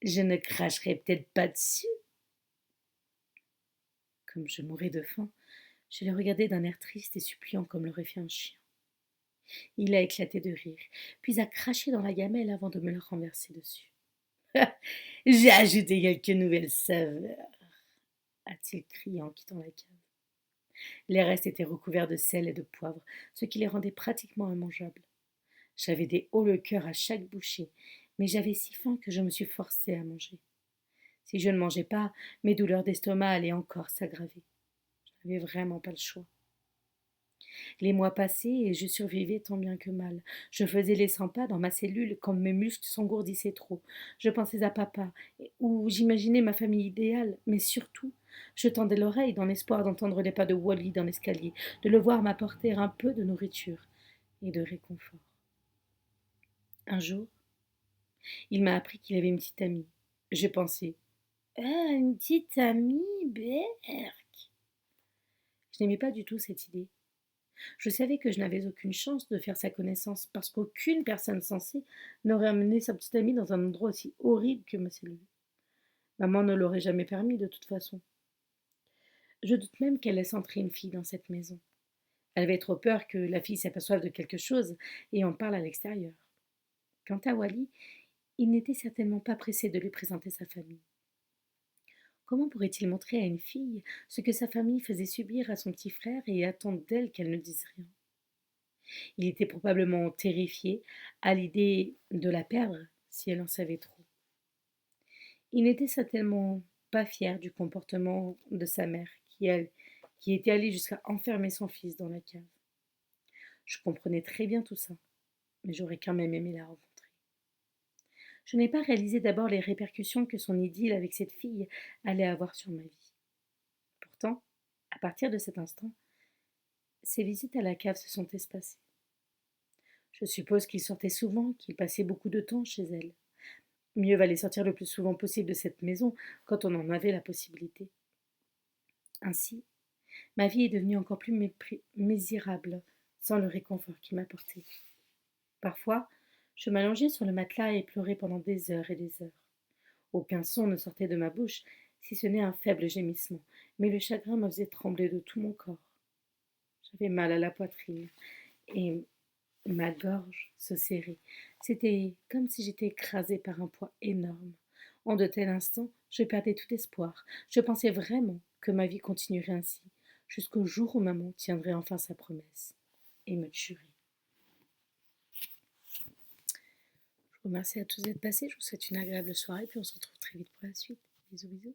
je ne cracherai peut-être pas dessus. Comme je mourais de faim, je l'ai regardé d'un air triste et suppliant comme l'aurait fait un chien. Il a éclaté de rire, puis a craché dans la gamelle avant de me la renverser dessus. J'ai ajouté quelques nouvelles saveurs, a-t-il crié en quittant la cave. Les restes étaient recouverts de sel et de poivre, ce qui les rendait pratiquement immangeables. J'avais des hauts le cœur à chaque bouchée, mais j'avais si faim que je me suis forcée à manger. Si je ne mangeais pas, mes douleurs d'estomac allaient encore s'aggraver. Je n'avais vraiment pas le choix. Les mois passaient et je survivais tant bien que mal. Je faisais les 100 pas dans ma cellule quand mes muscles s'engourdissaient trop. Je pensais à papa, ou j'imaginais ma famille idéale, mais surtout, je tendais l'oreille dans l'espoir d'entendre les pas de Wally dans l'escalier, de le voir m'apporter un peu de nourriture et de réconfort. Un jour, il m'a appris qu'il avait une petite amie. J'ai pensé, ah, une petite amie, Berk. Je n'aimais pas du tout cette idée. Je savais que je n'avais aucune chance de faire sa connaissance parce qu'aucune personne sensée n'aurait amené sa petite amie dans un endroit aussi horrible que ma cellule. Maman ne l'aurait jamais permis de toute façon. Je doute même qu'elle laisse entrer une fille dans cette maison. Elle avait trop peur que la fille s'aperçoive de quelque chose et en parle à l'extérieur. Quant à Wally, il n'était certainement pas pressé de lui présenter sa famille. Comment pourrait-il montrer à une fille ce que sa famille faisait subir à son petit frère et attendre d'elle qu'elle ne dise rien? Il était probablement terrifié à l'idée de la perdre si elle en savait trop. Il n'était certainement pas fier du comportement de sa mère, qui était allée jusqu'à enfermer son fils dans la cave. Je comprenais très bien tout ça, mais j'aurais quand même aimé la rencontrer. Je n'ai pas réalisé d'abord les répercussions que son idylle avec cette fille allait avoir sur ma vie. Pourtant, à partir de cet instant, ses visites à la cave se sont espacées. Je suppose qu'il sortait souvent, qu'il passait beaucoup de temps chez elle. Mieux valait sortir le plus souvent possible de cette maison quand on en avait la possibilité. Ainsi, ma vie est devenue encore plus misérable sans le réconfort qu'il m'apportait. Parfois, je m'allongeais sur le matelas et pleurais pendant des heures et des heures. Aucun son ne sortait de ma bouche, si ce n'est un faible gémissement, mais le chagrin me faisait trembler de tout mon corps. J'avais mal à la poitrine et ma gorge se serrait. C'était comme si j'étais écrasée par un poids énorme. En de tels instants, je perdais tout espoir. Je pensais vraiment que ma vie continuerait ainsi, jusqu'au jour où maman tiendrait enfin sa promesse et me tuerait. Je vous remercie à tous d'être passés. Je vous souhaite une agréable soirée, puis on se retrouve très vite pour la suite. Bisous, bisous.